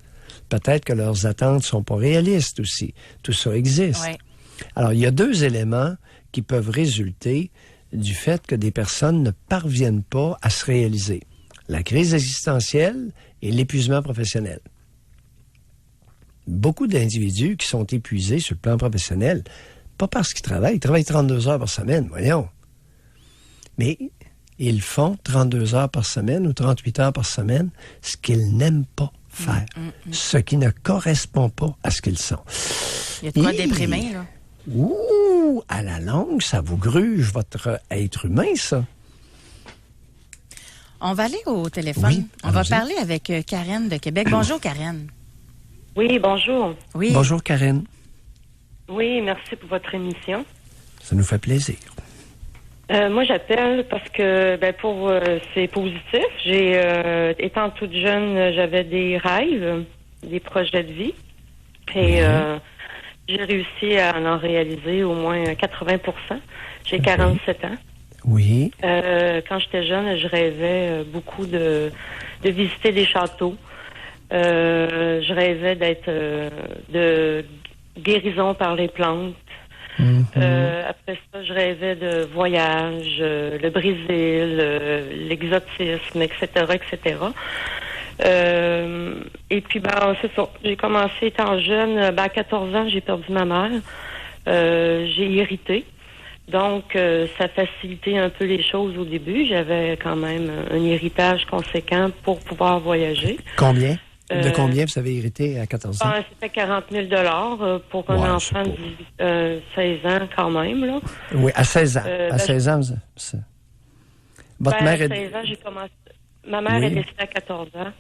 Peut-être que leurs attentes ne sont pas réalistes aussi. Tout ça existe. Ouais. Alors, il y a deux éléments qui peuvent résulter du fait que des personnes ne parviennent pas à se réaliser. La crise existentielle et l'épuisement professionnel. Beaucoup d'individus qui sont épuisés sur le plan professionnel, pas parce qu'ils travaillent 32 heures par semaine, voyons. Mais ils font 32 heures par semaine ou 38 heures par semaine, ce qu'ils n'aiment pas faire, ce qui ne correspond pas à ce qu'ils sont. Il y a de quoi déprimer, là. Ouh, à la longue, ça vous gruge votre être humain, ça. On va aller au téléphone. Oui, on va parler avec Karen de Québec. Bonjour, Karen. Oui, bonjour. Oui. Bonjour, Karen. Oui, merci pour votre émission. Ça nous fait plaisir. Moi, j'appelle parce que c'est positif. Étant toute jeune, j'avais des rêves, des projets de vie. Et j'ai réussi à en réaliser au moins 80%. J'ai 47 ans. Oui. Quand j'étais jeune, je rêvais beaucoup de visiter des châteaux. Je rêvais d'être de guérison par les plantes. Après ça, je rêvais de voyages, le Brésil, l'exotisme, etc., etc. Et puis, c'est ça. J'ai commencé étant jeune. À 14 ans, j'ai perdu ma mère. J'ai hérité. Donc, ça facilitait un peu les choses au début. J'avais quand même un héritage conséquent pour pouvoir voyager. Combien? De combien vous avez hérité à 14 ans? C'était 40 000 pour un enfant de 16 ans quand même. Là. Oui, à 16 ans. À 16 ans, votre mère à 16 ans, j'ai commencé... Ma mère est décédée à 14 ans.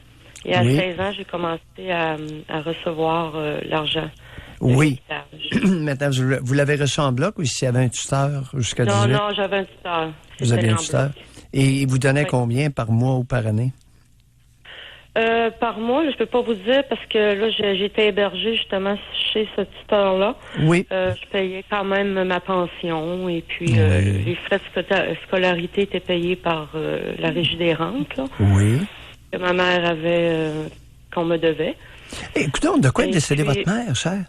Et à 16 ans, j'ai commencé à recevoir l'argent. Oui. Maintenant, vous l'avez reçu en bloc ou s'il y avait un tuteur jusqu'à 18? Non, j'avais un tuteur. Vous aviez un tuteur? Et il vous donnait combien par mois ou par année? Par mois, je peux pas vous dire parce que là, j'étais hébergée justement chez ce tuteur-là. Oui. Je payais quand même ma pension et puis les frais de scolarité étaient payés par la Régie des rentes. Là, oui. Que ma mère avait, qu'on me devait. Écoutez, de quoi est décédée votre mère, chère?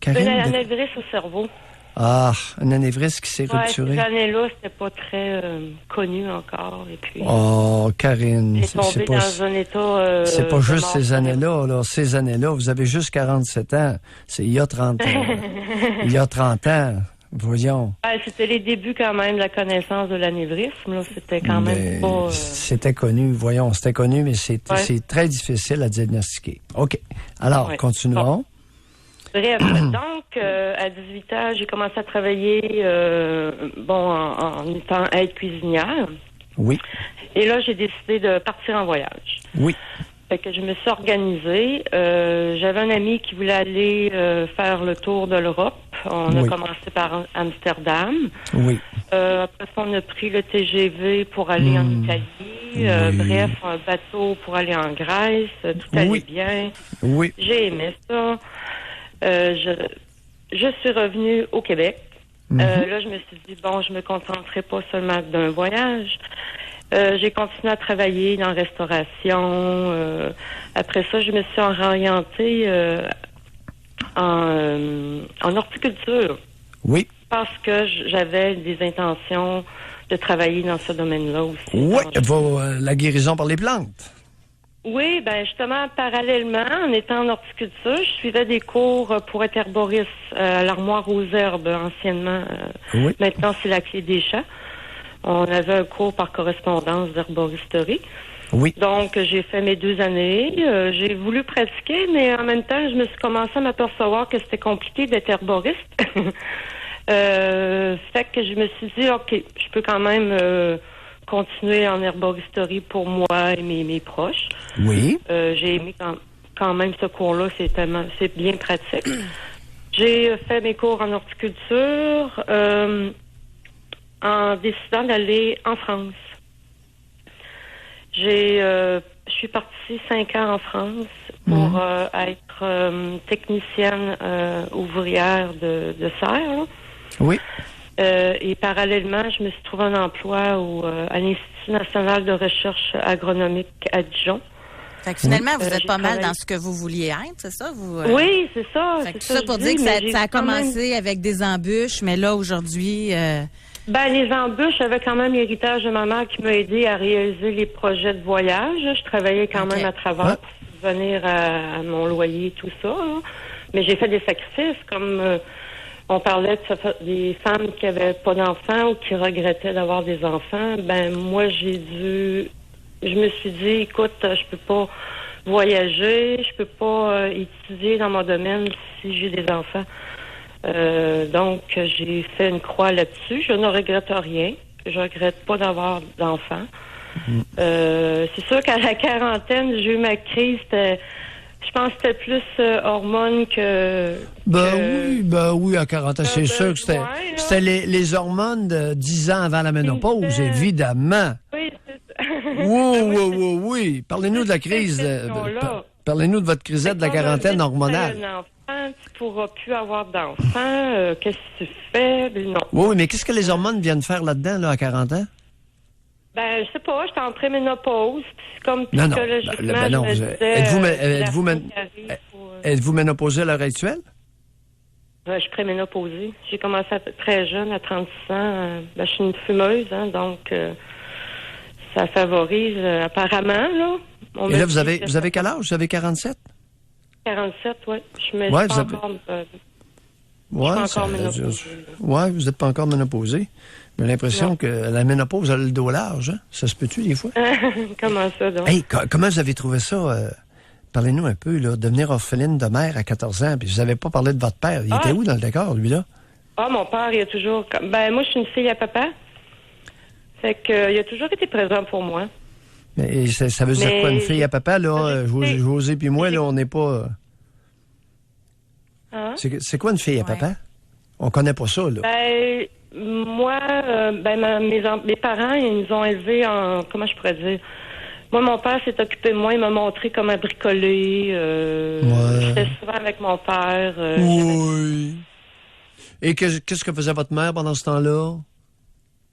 Une anévrisme au cerveau. Ah, un anévrisme qui s'est rupturé. Cette année-là, c'était pas très connu encore. Et puis, Karine, c'est pas dans un état. C'est pas juste ces années-là. Là. Ces années-là, vous avez juste 47 ans. C'est il y a 30 ans. Il y a 30 ans. Voyons. C'était les débuts quand même de la connaissance de l'anévrisme. Là. C'était quand même pas... C'était connu, voyons, c'était connu, mais c'est très difficile à diagnostiquer. OK. Alors, continuons. Bon. Bref, donc, à 18 ans, j'ai commencé à travailler en étant aide-cuisinière. Oui. Et là, j'ai décidé de partir en voyage. Oui. Fait que je me suis organisée. J'avais un ami qui voulait aller faire le tour de l'Europe. On a commencé par Amsterdam. Oui. Après ça, on a pris le TGV pour aller en Italie. Bref, un bateau pour aller en Grèce. Tout allait bien. Oui. J'ai aimé ça. Je suis revenue au Québec. Là, je me suis dit, je me concentrerai pas seulement d'un voyage. J'ai continué à travailler dans la restauration. Après ça, je me suis orientée en horticulture. Oui. Parce que j'avais des intentions de travailler dans ce domaine-là aussi. Oui, la guérison par les plantes. Oui, justement, parallèlement, en étant en horticulture, je suivais des cours pour être herboriste à l'Armoire aux herbes, anciennement. Maintenant, c'est la Clé des champs. On avait un cours par correspondance d'herboristerie. Oui. Donc, j'ai fait mes 2 années. J'ai voulu pratiquer, mais en même temps, je me suis commencé à m'apercevoir que c'était compliqué d'être herboriste. Fait que je me suis dit, OK, je peux quand même continuer en herboristerie pour moi et mes proches. Oui. J'ai aimé quand même ce cours-là, c'est bien pratique. J'ai fait mes cours en horticulture en décidant d'aller en France. Je suis partie 5 ans en France pour être technicienne ouvrière de serre. Là. Oui. Et parallèlement, je me suis trouvé un emploi à l'Institut national de recherche agronomique à Dijon. Fait que finalement, vous êtes pas mal dans ce que vous vouliez être, c'est ça? Oui, c'est ça. Fait que tout ça pour dire que ça a commencé avec des embûches, mais là, aujourd'hui... les embûches, j'avais quand même l'héritage de ma mère qui m'a aidé à réaliser les projets de voyage. Je travaillais quand même à travers pour subvenir à mon loyer et tout ça. Là. Mais j'ai fait des sacrifices, comme on parlait des femmes qui n'avaient pas d'enfants ou qui regrettaient d'avoir des enfants. Moi, je me suis dit, écoute, je peux pas voyager, je peux pas étudier dans mon domaine si j'ai des enfants. Donc, j'ai fait une croix là-dessus. Je ne regrette rien. Je regrette pas d'avoir d'enfants. C'est sûr qu'à la quarantaine, j'ai eu ma crise. Je pense que c'était plus hormones que... Oui, Ben oui, à 40 ans, c'est sûr que besoin, c'était les hormones de 10 ans avant la ménopause, évidemment. Oui, c'est ça. Oui. Parlez-nous de la crise. Parlez-nous de votre crisette de la quarantaine hormonale. Un enfant, tu pourras plus avoir d'enfant. Qu'est-ce que tu fais? Non. Oui, mais qu'est-ce que les hormones viennent faire là-dedans, là, à 40 ans? Ben, je sais pas, j'étais en préménopause. C'est comme Non. psychologiquement, Non. je me disais, Êtes-vous ménopausée à l'heure actuelle? Je suis préménopausée. J'ai commencé très jeune, à 36 ans. Je suis une fumeuse, hein, donc ça favorise apparemment, là. Et là, vous avez quel âge? Vous avez 47? 47, oui. Je me Ouais, suis encore... vous n'êtes pas encore ménopausée. J'ai l'impression que la ménopause a le dos large. Hein? Ça se peut-tu, des fois? Comment ça, donc? Hey, comment vous avez trouvé ça? Parlez-nous un peu, là, devenir orpheline de mère à 14 ans. Puis vous n'avez pas parlé de votre père. Il était où dans le décor, lui, là? Ah, mon père, il a toujours... Ben, moi, je suis une fille à papa. Fait que, il a toujours été présent pour moi. Mais ça veut dire quoi, une fille à papa, là? José puis moi, là, on n'est pas... Hein? C'est quoi une fille à papa? On connaît pas ça, là. Ben, moi, mes parents, ils nous ont élevés en... Comment je pourrais dire? Moi, mon père s'est occupé de moi. Il m'a montré comment bricoler. J'étais souvent avec mon père. Oui. Et qu'est-ce que faisait votre mère pendant ce temps-là?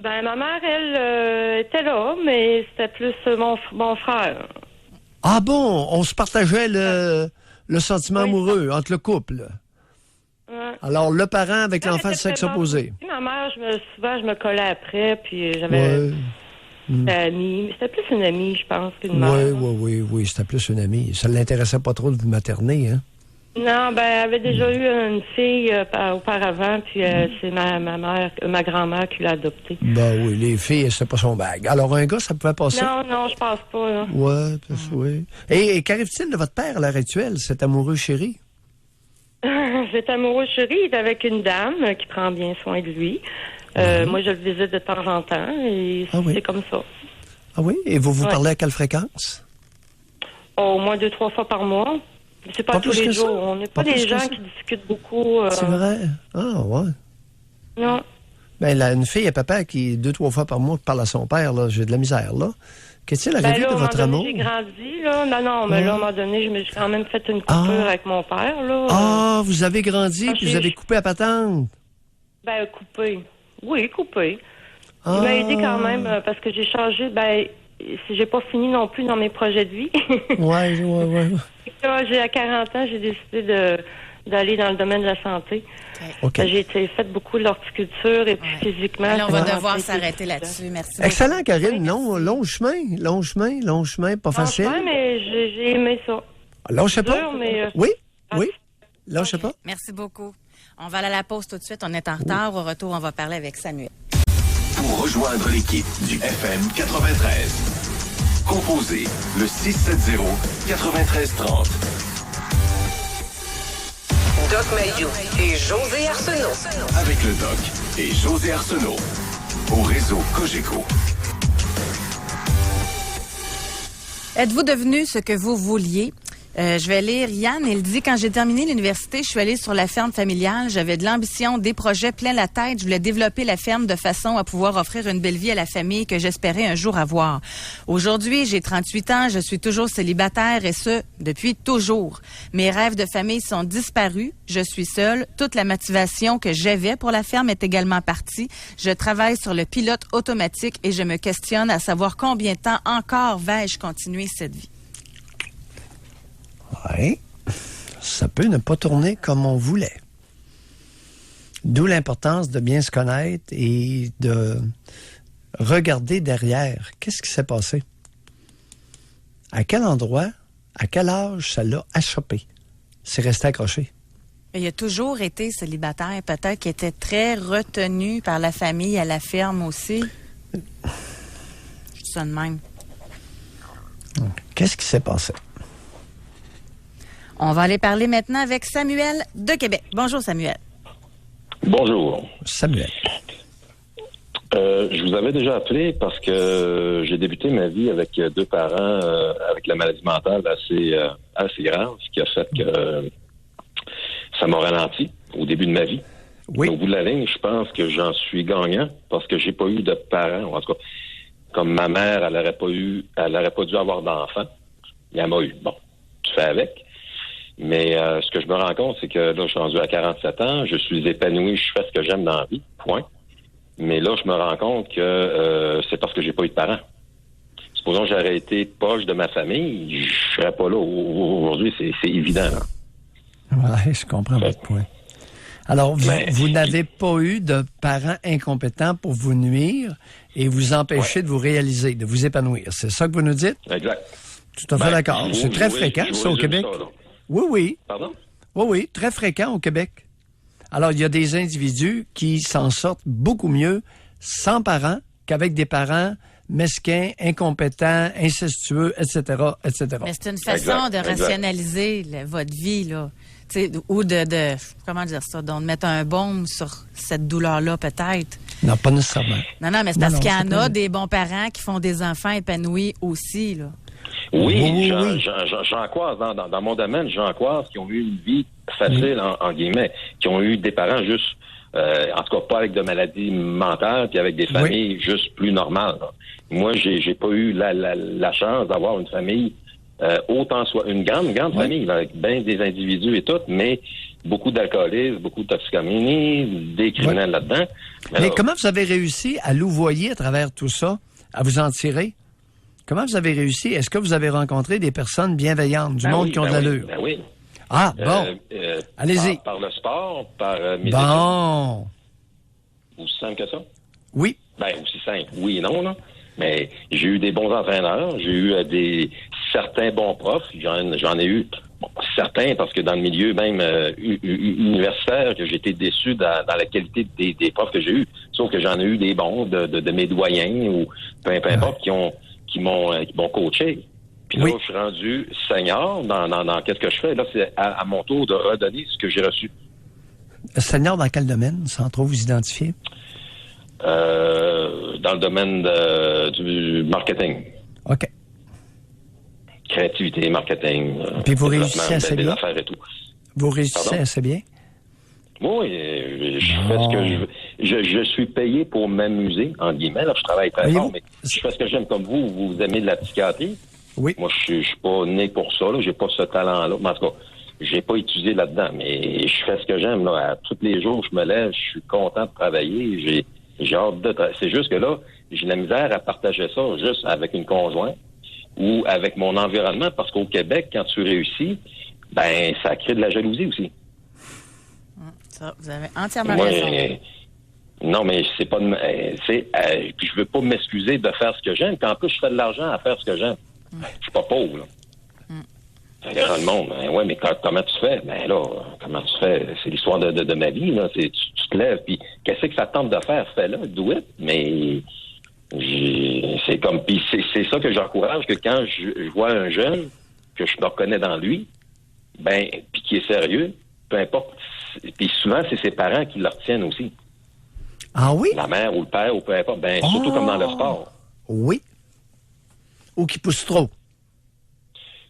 Ben, ma mère, elle était là, mais c'était plus mon frère. Ah bon? On se partageait le sentiment amoureux entre le couple. Ouais. Alors, le parent avec l'enfant de sexe opposé. Ma mère, souvent, je me collais après, puis j'avais une amie. Mais c'était plus une amie, je pense, qu'une mère. Oui, c'était plus une amie. Ça ne l'intéressait pas trop de vous materner, hein? Non, ben, elle avait déjà eu une fille auparavant, puis c'est ma grand-mère qui l'a adoptée. Ben oui, les filles, c'est pas son bague. Alors, un gars, ça pouvait passer? Non, je pense pas, là. Oui. Et qu'arrive-t-il de votre père à l'heure actuelle, cet amoureux chéri? Cet amoureux chéri est avec une dame qui prend bien soin de lui. Moi, je le visite de temps en temps, et c'est comme ça. Ah oui? Et vous parlez à quelle fréquence? Au moins 2-3 fois par mois. C'est pas tous les jours. On n'est pas des gens qui discutent beaucoup. C'est vrai? Ah, ouais. Non. Ben, une fille à papa qui, 2-3 fois par mois, parle à son père, là, j'ai de la misère, là. Qu'est-il arrivé de votre amour? J'ai grandi, là. Non, mais là, à un moment donné, je me suis quand même fait une coupure avec mon père, là. Ah, vous avez grandi, puis vous avez coupé à patente? Ben, coupé. Oui, coupé. Il m'a aidé quand même, parce que j'ai changé, si j'ai pas fini non plus dans mes projets de vie. Ouais. J'ai à 40 ans, j'ai décidé d'aller dans le domaine de la santé. Okay. J'ai fait beaucoup de l'horticulture et puis physiquement... Alors, on va devoir s'arrêter là-dessus. Merci. Excellent, Karine. Non, long chemin, pas facile. Long chemin, mais j'ai aimé ça. Lâchez pas. Oui. Lâchez pas. Merci beaucoup. On va aller à la pause tout de suite. On est en retard. Au retour, on va parler avec Samuel. Pour rejoindre l'équipe du FM 93, composez le 670-9330. Doc Mayou et José Arsenault. Avec le Doc et José Arsenault. Au réseau Cogeco. Êtes-vous devenu ce que vous vouliez? Je vais lire Yann. Il dit, quand j'ai terminé l'université, je suis allée sur la ferme familiale. J'avais de l'ambition, des projets plein la tête. Je voulais développer la ferme de façon à pouvoir offrir une belle vie à la famille que j'espérais un jour avoir. Aujourd'hui, j'ai 38 ans. Je suis toujours célibataire et ce, depuis toujours. Mes rêves de famille sont disparus. Je suis seule. Toute la motivation que j'avais pour la ferme est également partie. Je travaille sur le pilote automatique et je me questionne à savoir combien de temps encore vais-je continuer cette vie. Oui, ça peut ne pas tourner comme on voulait. D'où l'importance de bien se connaître et de regarder derrière. Qu'est-ce qui s'est passé? À quel endroit, à quel âge ça l'a achoppé? C'est resté accroché. Il a toujours été célibataire. Peut-être qu'il était très retenu par la famille à la ferme aussi. Je dis ça de même. Qu'est-ce qui s'est passé? On va aller parler maintenant avec Samuel de Québec. Bonjour, Samuel. Bonjour. Samuel. Je vous avais déjà appelé parce que j'ai débuté ma vie avec deux parents avec la maladie mentale assez grave, ce qui a fait que ça m'a ralenti. au début de ma vie. Oui. Au bout de la ligne, je pense que j'en suis gagnant parce que j'ai pas eu de parents. En tout cas, comme ma mère, elle aurait pas dû avoir d'enfant. Il y en a eu. Bon, tu fais avec. Mais ce que je me rends compte, c'est que là, je suis rendu à 47 ans, je suis épanoui, je fais ce que j'aime dans la vie, point. Mais là, je me rends compte que c'est parce que j'ai pas eu de parents. Supposons que j'aurais été proche de ma famille, je serais pas là. Aujourd'hui, c'est évident. Oui, je comprends votre point. Alors, vous n'avez pas eu de parents incompétents pour vous nuire et vous empêcher de vous réaliser, de vous épanouir. C'est ça que vous nous dites? Exact. Tout à fait d'accord. C'est très fréquent, ça, au Québec. Oui. Pardon? Oui, très fréquent au Québec. Alors, il y a des individus qui s'en sortent beaucoup mieux sans parents qu'avec des parents mesquins, incompétents, incestueux, etc., etc. Mais c'est une façon de rationaliser votre vie, là. T'sais, ou de comment dire ça, de mettre un baume sur cette douleur-là, peut-être. Non, pas nécessairement. Non, mais c'est parce qu'il y en a des bons parents qui font des enfants épanouis aussi, là. Oui. J'en croise. Dans mon domaine, j'en croise qui ont eu une vie facile, en guillemets, qui ont eu des parents juste, en tout cas pas avec de maladies mentales, puis avec des familles juste plus normales. Là. Moi, j'ai pas eu la chance d'avoir une famille autant soit une grande famille, là, avec bien des individus et tout, mais beaucoup d'alcoolisme, beaucoup de toxicomanie, des criminels là-dedans. Mais comment vous avez réussi à louvoyer à travers tout ça, à vous en tirer? Comment vous avez réussi? Est-ce que vous avez rencontré des personnes bienveillantes, du monde qui ont de l'allure? Ben oui. Ah, bon. Allez-y. Par le sport, par mes études. Aussi simple que ça? Oui. Ben, aussi simple. Oui et non, là. Mais j'ai eu des bons entraîneurs, j'ai eu certains bons profs, j'en ai eu certains parce que dans le milieu même universitaire, que j'ai été déçu dans la qualité des profs que j'ai eu. Sauf que j'en ai eu des bons de mes doyens ou peu importe qui m'ont coaché. Puis là, je suis rendu senior dans qu'est-ce que je fais. Là, c'est à mon tour de redonner ce que j'ai reçu. Senior dans quel domaine, sans trop vous identifier? Dans le domaine du marketing. OK. Créativité, marketing. Puis vous réussissez assez bien? Affaires et tout. Vous réussissez assez bien? Oui, je fais ce que je veux. Je suis payé pour m'amuser, en guillemets. Là, je travaille très fort, mais je fais ce que j'aime comme vous aimez de la psychiatrie. Oui. Moi, je suis pas né pour ça, là. J'ai pas ce talent-là. Mais en tout cas, j'ai pas étudié là-dedans, mais je fais ce que j'aime, là. Tous les jours, je me lève, je suis content de travailler. J'ai hâte de c'est juste que là, j'ai la misère à partager ça juste avec une conjointe ou avec mon environnement, parce qu'au Québec, quand tu réussis, ben ça crée de la jalousie aussi. Ça, vous avez entièrement raison. Non, mais c'est pas puis je veux pas m'excuser de faire ce que j'aime, puis en plus je fais de l'argent à faire ce que j'aime. Je suis pas pauvre, là. Ça grand le monde. Ben ouais, mais comment tu fais? Ben là, comment tu fais? C'est l'histoire de ma vie, là. Tu te lèves, puis qu'est-ce que ça tente de faire? Fais-le, do it. Mais c'est comme... Puis c'est ça que j'encourage, que quand je vois un jeune, que je me reconnais dans lui, ben, puis qui est sérieux, peu importe. Puis souvent, c'est ses parents qui le retiennent aussi. Ah oui? La mère ou le père, ou peu importe. Ben, surtout comme dans le sport. Oui. Ou qui pousse trop.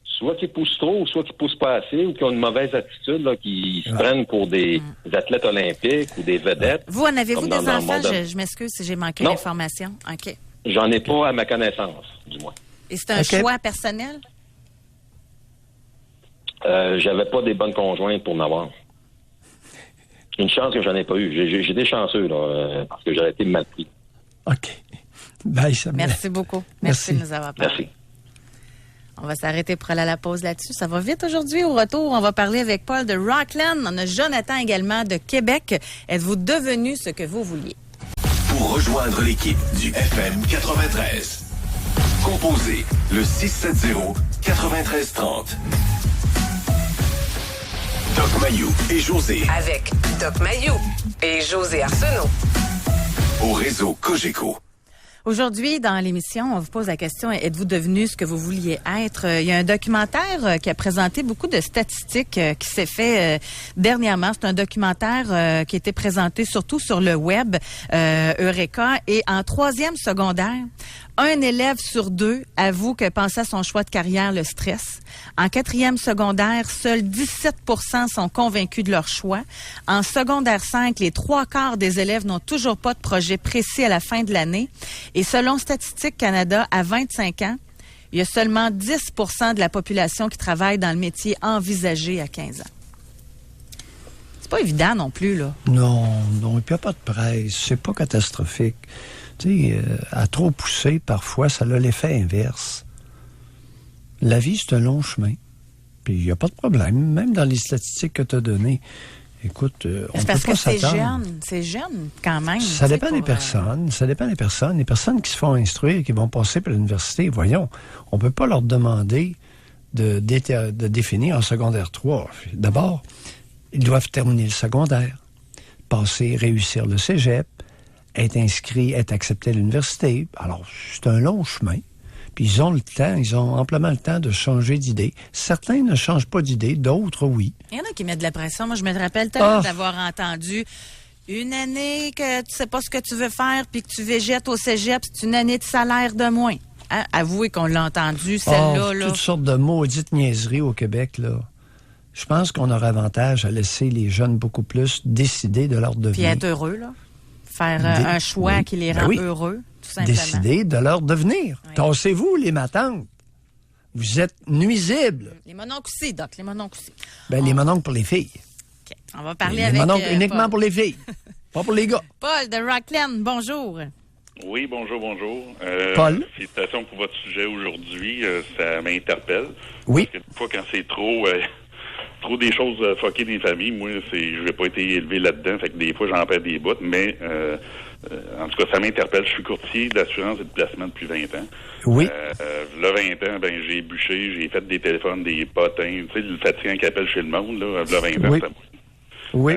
Soit qui poussent trop, soit qui poussent pas assez, ou qui ont une mauvaise attitude, là, qui se prennent pour des athlètes olympiques ou des vedettes. Vous, en avez-vous des enfants? Je m'excuse si j'ai manqué l'information. OK. J'en ai pas à ma connaissance, du moins. Et c'est un choix personnel? J'avais pas des bonnes conjointes pour m'avoir. Une chance que j'en ai pas eu. J'ai été chanceux, là, parce que j'aurais été mal pris. OK. Bye, Samuel. Merci beaucoup. Merci de nous avoir parlé. Merci. On va s'arrêter pour aller à la pause là-dessus. Ça va vite aujourd'hui. Au retour, on va parler avec Paul de Rockland. On a Jonathan également de Québec. Êtes-vous devenu ce que vous vouliez? Pour rejoindre l'équipe du FM 93, composez le 670-9330. Doc Mayou et José. Avec Doc Mayou et José Arsenault. Au réseau Cogeco. Aujourd'hui, dans l'émission, on vous pose la question, êtes-vous devenu ce que vous vouliez être? Il y a un documentaire qui a présenté beaucoup de statistiques qui s'est fait dernièrement. C'est un documentaire qui a été présenté surtout sur le web, Eureka. Et en 3e secondaire, Un élève sur 2 avoue que penser à son choix de carrière le stresse. En 4e secondaire, seuls 17% sont convaincus de leur choix. En secondaire 5, les 3/4 des élèves n'ont toujours pas de projet précis à la fin de l'année. Et selon Statistique Canada, à 25 ans, il y a seulement 10% de la population qui travaille dans le métier envisagé à 15 ans. C'est pas évident non plus, là. Non, il n'y a pas de presse. C'est pas catastrophique. Tu sais, à trop pousser, parfois, ça a l'effet inverse. La vie, c'est un long chemin. Puis il n'y a pas de problème, même dans les statistiques que tu as données. Écoute, on ne peut pas s'attendre. C'est jeune quand même. Ça dépend des personnes. Ça dépend des personnes. Les personnes qui se font instruire, qui vont passer par l'université, voyons, on ne peut pas leur demander de définir en secondaire 3. D'abord, ils doivent terminer le secondaire, réussir le cégep, être inscrits, être acceptés à l'université. Alors, c'est un long chemin. Puis ils ont amplement le temps de changer d'idée. Certains ne changent pas d'idée, d'autres, oui. Il y en a qui mettent de la pression. Moi, je me rappelle tellement d'avoir entendu une année que tu sais pas ce que tu veux faire puis que tu végètes au cégep, c'est une année de salaire de moins. Hein? Avouez qu'on l'a entendu, celle-là. Là. Toutes sortes de maudites niaiseries au Québec, là. Je pense qu'on aurait avantage à laisser les jeunes beaucoup plus décider de leur devenir. Puis être heureux, là. Faire un choix qui les rend heureux, tout simplement. Décider de leur devenir. Oui. Tassez-vous, les matantes. Vous êtes nuisibles. Les mononcles aussi, Doc, les mononcles aussi. Les mononcles pour les filles. OK. On va parler les avec mononcles uniquement Paul. pour les filles, pas pour les gars. Paul de Rockland, bonjour. Oui, bonjour. Paul. Félicitations pour votre sujet aujourd'hui. Ça m'interpelle. Oui. Parce que des fois, quand c'est trop des choses fuckées des familles, moi, je vais pas être élevé là-dedans, fait que des fois, j'en perds des bouts, mais en tout cas, ça m'interpelle. Je suis courtier d'assurance et de placement depuis 20 ans. Oui. Là, 20 ans, j'ai bûché, j'ai fait des téléphones, des potins, tu sais, le fatigant qui appelle chez le monde, là, 20 ans, oui. c'est moi. Oui.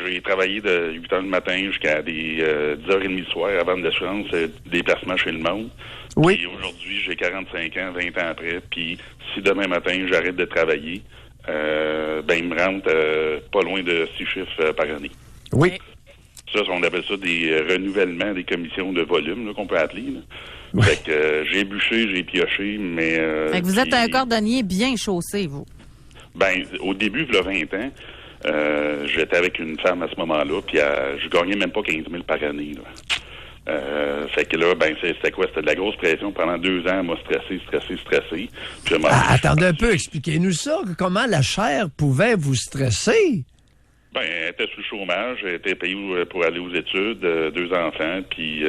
J'ai travaillé de 8 h le matin jusqu'à des 10h30 le soir avant de l'assurance, des placements chez le monde. Oui. Puis aujourd'hui, j'ai 45 ans, 20 ans après, puis si demain matin, j'arrête de travailler, il me rentre pas loin de 6 chiffres par année. Oui. Ça, on appelle ça des renouvellements des commissions de volume, là, qu'on peut appeler. Là. Oui. Fait que j'ai bûché, j'ai pioché, mais... fait que vous êtes un cordonnier bien chaussé, vous. Au début, il y a 20 ans, j'étais avec une femme à ce moment-là, puis je gagnais même pas 15 000 par année. Là. Fait que là, c'était quoi? C'était de la grosse pression. Pendant 2 ans, elle m'a stressé. Puis attendez un peu, expliquez-nous ça. Comment la chair pouvait vous stresser? Elle était sous le chômage, elle était payée pour aller aux études, 2 enfants, puis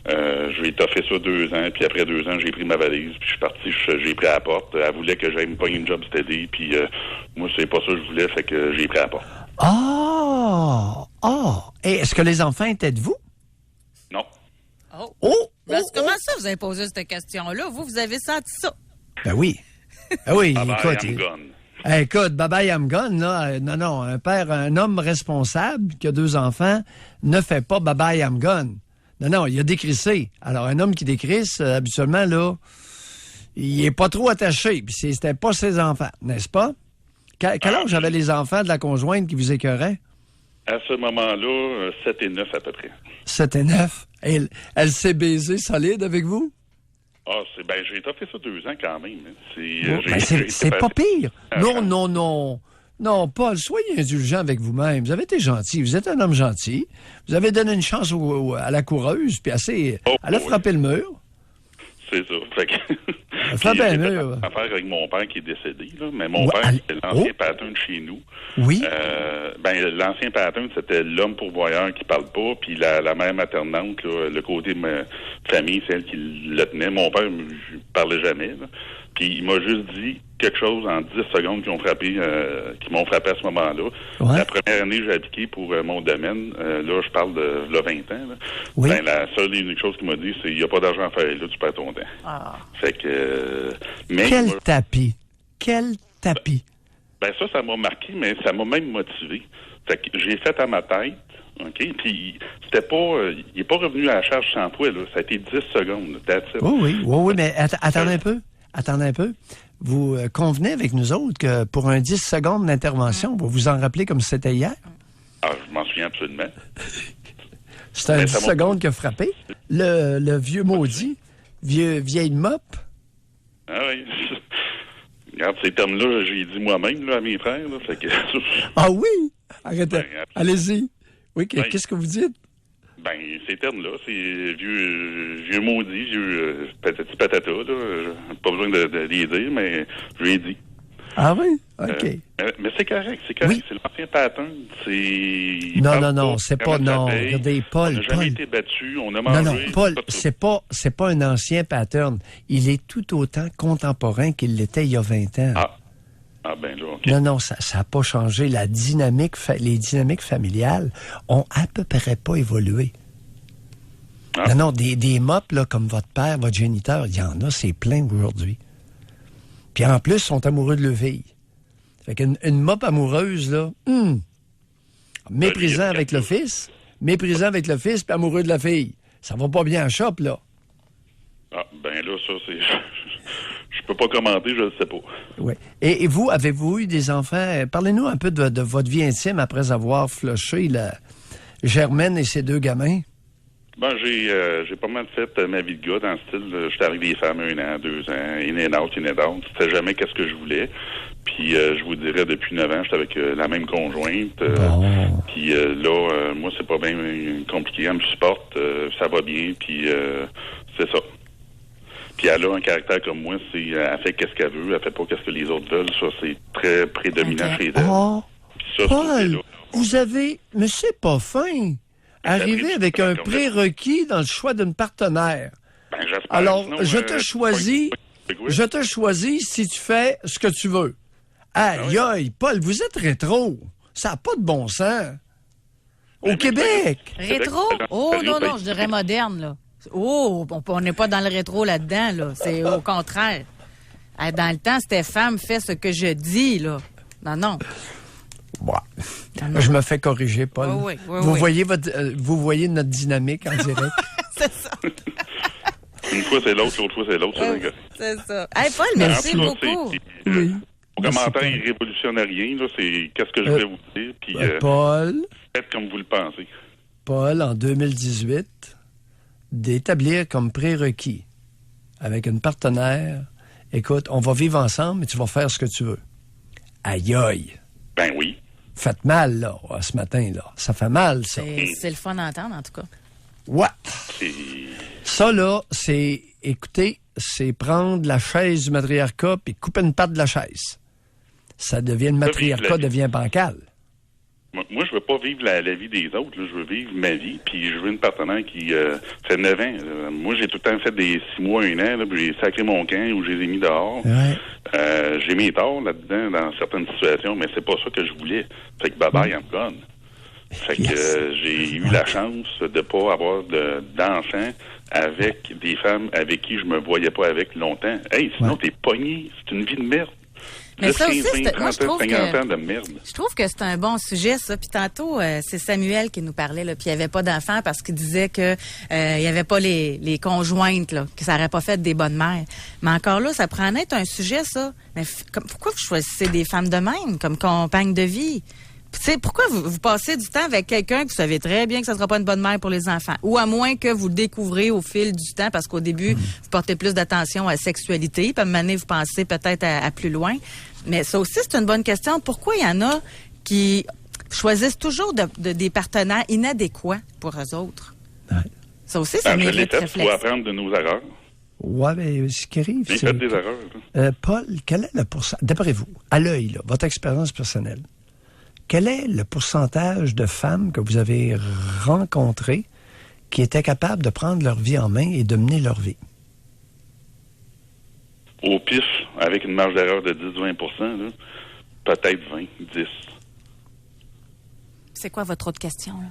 j'ai toffé ça 2 ans, puis après 2 ans, j'ai pris ma valise, puis je suis parti, j'ai pris à la porte. Elle voulait que j'aille me pogner une job steady, puis moi, c'est pas ça que je voulais, fait que j'ai pris à la porte. Et est-ce que les enfants étaient de vous? Non. Comment ça, vous avez posé cette question-là? Vous avez senti ça? Ben oui. Oui, écoute. Écoute, Baba I'm gone, là. Non, un homme responsable qui a 2 enfants ne fait pas Baba I'm gone. Non, il a décrissé. Alors, un homme qui décrisse, habituellement, là, il est pas trop attaché. Puis c'était pas ses enfants, n'est-ce pas? Quel âge avaient les enfants de la conjointe qui vous écœurait? À ce moment-là, 7 et 9 à peu près. 7 et 9? Elle s'est baisée solide avec vous? J'ai fait ça 2 ans quand même. C'est pas pire. Non, Paul, soyez indulgent avec vous-même. Vous avez été gentil. Vous êtes un homme gentil. Vous avez donné une chance à la coureuse, puis elle a frappé le mur. C'est ça. Fait que... frappé le mur. Affaire avec mon père qui est décédé, là. Mais mon père, c'était l'ancien pattern de chez nous. Oui. L'ancien pattern, c'était l'homme pourvoyeur qui parle pas, puis la mère maternante, là, le côté de ma famille, c'est elle qui le tenait. Mon père, je parlais jamais, là. Puis il m'a juste dit quelque chose en 10 secondes qui m'ont frappé à ce moment-là. Ouais. La première année, j'ai appliqué pour mon domaine. Là, je parle de 20 ans. Là. Oui. La seule et unique chose qu'il m'a dit, c'est il n'y a pas d'argent à faire là, tu perds ton temps. Fait que... Quel tapis! Ça m'a marqué, mais ça m'a même motivé. Fait que j'ai fait à ma tête, OK? Puis c'était pas... il n'est pas revenu à la charge sans poids, là. Ça a été 10 secondes, that's it. Oui, mais attendez un peu. Vous convenez avec nous autres que pour un 10 secondes d'intervention, vous vous en rappelez comme si c'était hier? Je m'en souviens absolument. C'était un 10 secondes qui a frappé? le vieux maudit, vieille mop. Ah oui. Regarde, ces termes-là, j'ai dit moi-même là, à mes frères. Là, fait que... Ah oui? Arrêtez. Ben, allez-y. Oui, qu'est-ce que vous dites? Ben, ces termes-là, c'est vieux maudit, vieux patati patata, là. Pas besoin de les dire, mais je l'ai dit. Ah oui? OK. Mais c'est correct, c'est l'ancien pattern. Non, c'est pas... Non, regardez, Paul... On n'a jamais été battus, on a Non, mangé... Paul, c'est pas un ancien pattern. Il est tout autant contemporain qu'il l'était il y a 20 ans. Ah ben là, OK. Non, ça n'a pas changé. Les dynamiques familiales ont à peu près pas évolué. Non, des mops, là, comme votre père, votre géniteur, il y en a, c'est plein aujourd'hui. Puis en plus, ils sont amoureux de leur fille. Fait qu'une mop amoureuse, là, méprisant avec le fils, puis amoureux de la fille. Ça va pas bien en shop, là. Ah, ben là, ça, c'est... Je peux pas commenter, je ne sais pas. Oui. Et vous, avez-vous eu des enfants? Parlez-nous un peu de votre vie intime après avoir flushé Germaine et ses 2 gamins. Ben, j'ai pas mal fait ma vie de gars dans le style, j'étais avec des femmes 1 an, 2 ans, in and out. C'était jamais qu'est-ce que je voulais. Puis je vous dirais, depuis 9 ans, j'étais avec la même conjointe. Puis là, moi, c'est pas bien compliqué. Elle me supporte, ça va bien, puis c'est ça. Puis elle a un caractère comme moi, elle fait qu'est-ce qu'elle veut, elle fait pas qu'est-ce que les autres veulent. Ça, c'est très prédominant chez elle. Oh, puis ça, Paul, vous avez... Mais c'est pas fin. Arriver avec un prérequis dans le choix d'une partenaire. Ben, j'espère. Alors, sinon, je te choisis si tu fais ce que tu veux. Aïe, aïe, Paul, vous êtes rétro. Ça n'a pas de bon sens. Au Québec. Rétro? Oh, non, je dirais moderne, là. Oh, on n'est pas dans le rétro là-dedans, là. C'est au contraire. Dans le temps, c'était femme, fais ce que je dis, là. Non. Je me fais corriger, Paul. Oui. Vous voyez notre dynamique en direct. C'est ça. Une fois c'est l'autre fois c'est l'autre. C'est ça. Hey, Paul, merci beaucoup. Mon commentaire, il ne révolutionne rien. Là, c'est qu'est-ce que je voulais vous dire. Puis, Paul. Faites comme vous le pensez. Paul, en 2018, d'établir comme prérequis avec une partenaire, écoute, on va vivre ensemble, mais tu vas faire ce que tu veux. Aïe, aïe. Ben oui. Faites mal, là, ce matin, là. Ça fait mal, ça. C'est le fun d'entendre, en tout cas. Ouais. Ça, là, écoutez, c'est prendre la chaise du matriarcat puis couper une patte de la chaise. Le matriarcat devient bancal. Moi, je veux pas vivre la vie des autres. Là. Je veux vivre ma vie, puis je veux une partenaire qui fait 9 ans. Moi, j'ai tout le temps fait des 6 mois, 1 an, là, puis j'ai sacré mon camp ou je les ai mis dehors. Ouais. J'ai mis torts là-dedans dans certaines situations, mais c'est pas ça que je voulais. Fait que bye-bye, I'm gone. Fait que j'ai eu la chance de pas avoir d'enfants avec des femmes avec qui je me voyais pas avec longtemps. Hey, sinon, t'es pogné. C'est une vie de merde. Mais ça aussi, moi, je trouve que c'est un bon sujet, ça. Puis tantôt, c'est Samuel qui nous parlait, là, puis il n'y avait pas d'enfants parce qu'il disait que il n'y avait pas les conjointes, là, que ça n'aurait pas fait des bonnes mères. Mais encore là, ça pourrait en être un sujet, ça. Mais pourquoi vous choisissez des femmes de même comme compagnes de vie? Tu sais, pourquoi vous passez du temps avec quelqu'un que vous savez très bien que ça ne sera pas une bonne mère pour les enfants? Ou à moins que vous le découvrez au fil du temps, parce qu'au début, vous portez plus d'attention à la sexualité, puis à un moment donné, vous pensez peut-être à plus loin. Mais ça aussi, c'est une bonne question. Pourquoi il y en a qui choisissent toujours des partenaires inadéquats pour eux autres? Ouais. Ça aussi, ça mérite réflexion. Il faut apprendre de nos erreurs. Oui, mais ce qui arrive, c'est... des erreurs. Paul, quel est le pourcentage, d'après vous, à l'œil, là, votre expérience personnelle, quel est le pourcentage de femmes que vous avez rencontrées qui étaient capables de prendre leur vie en main et de mener leur vie? Au pif, avec une marge d'erreur de 10-20 %, peut-être 20, 10. C'est quoi votre autre question, là?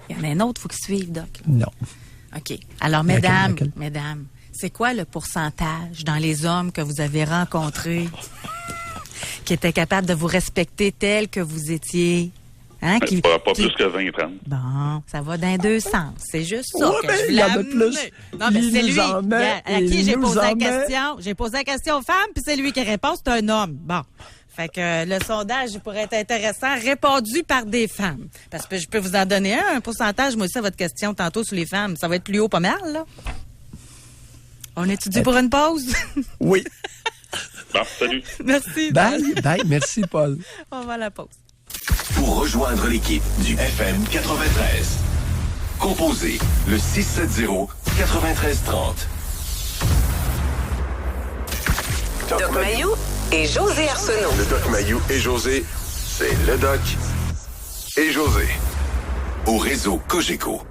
Il y en a un autre, il faut qu'il suive, Doc. Non. OK. Alors, mesdames, c'est quoi le pourcentage dans les hommes que vous avez rencontrés qui étaient capables de vous respecter tel que vous étiez? Hein, pas plus que 20-30. Bon, ça va dans deux sens. C'est juste ça. Ouais, mais il y en a plus. Non, mais c'est lui à qui j'ai posé la question. J'ai posé la question aux femmes, puis c'est lui qui répond, c'est un homme. Bon. Fait que le sondage pourrait être intéressant, répondu par des femmes. Parce que je peux vous en donner un pourcentage, moi aussi, à votre question tantôt sur les femmes. Ça va être plus haut pas mal, là. On étudie pour une pause? Oui. Bon, salut. Merci. Bye. Merci, Paul. On va à la pause. Pour rejoindre l'équipe du FM 93, composez le 670-9330. Doc Mayou et José Arsenault. Le Doc Mayou et José, c'est le Doc et José. Au réseau Cogeco.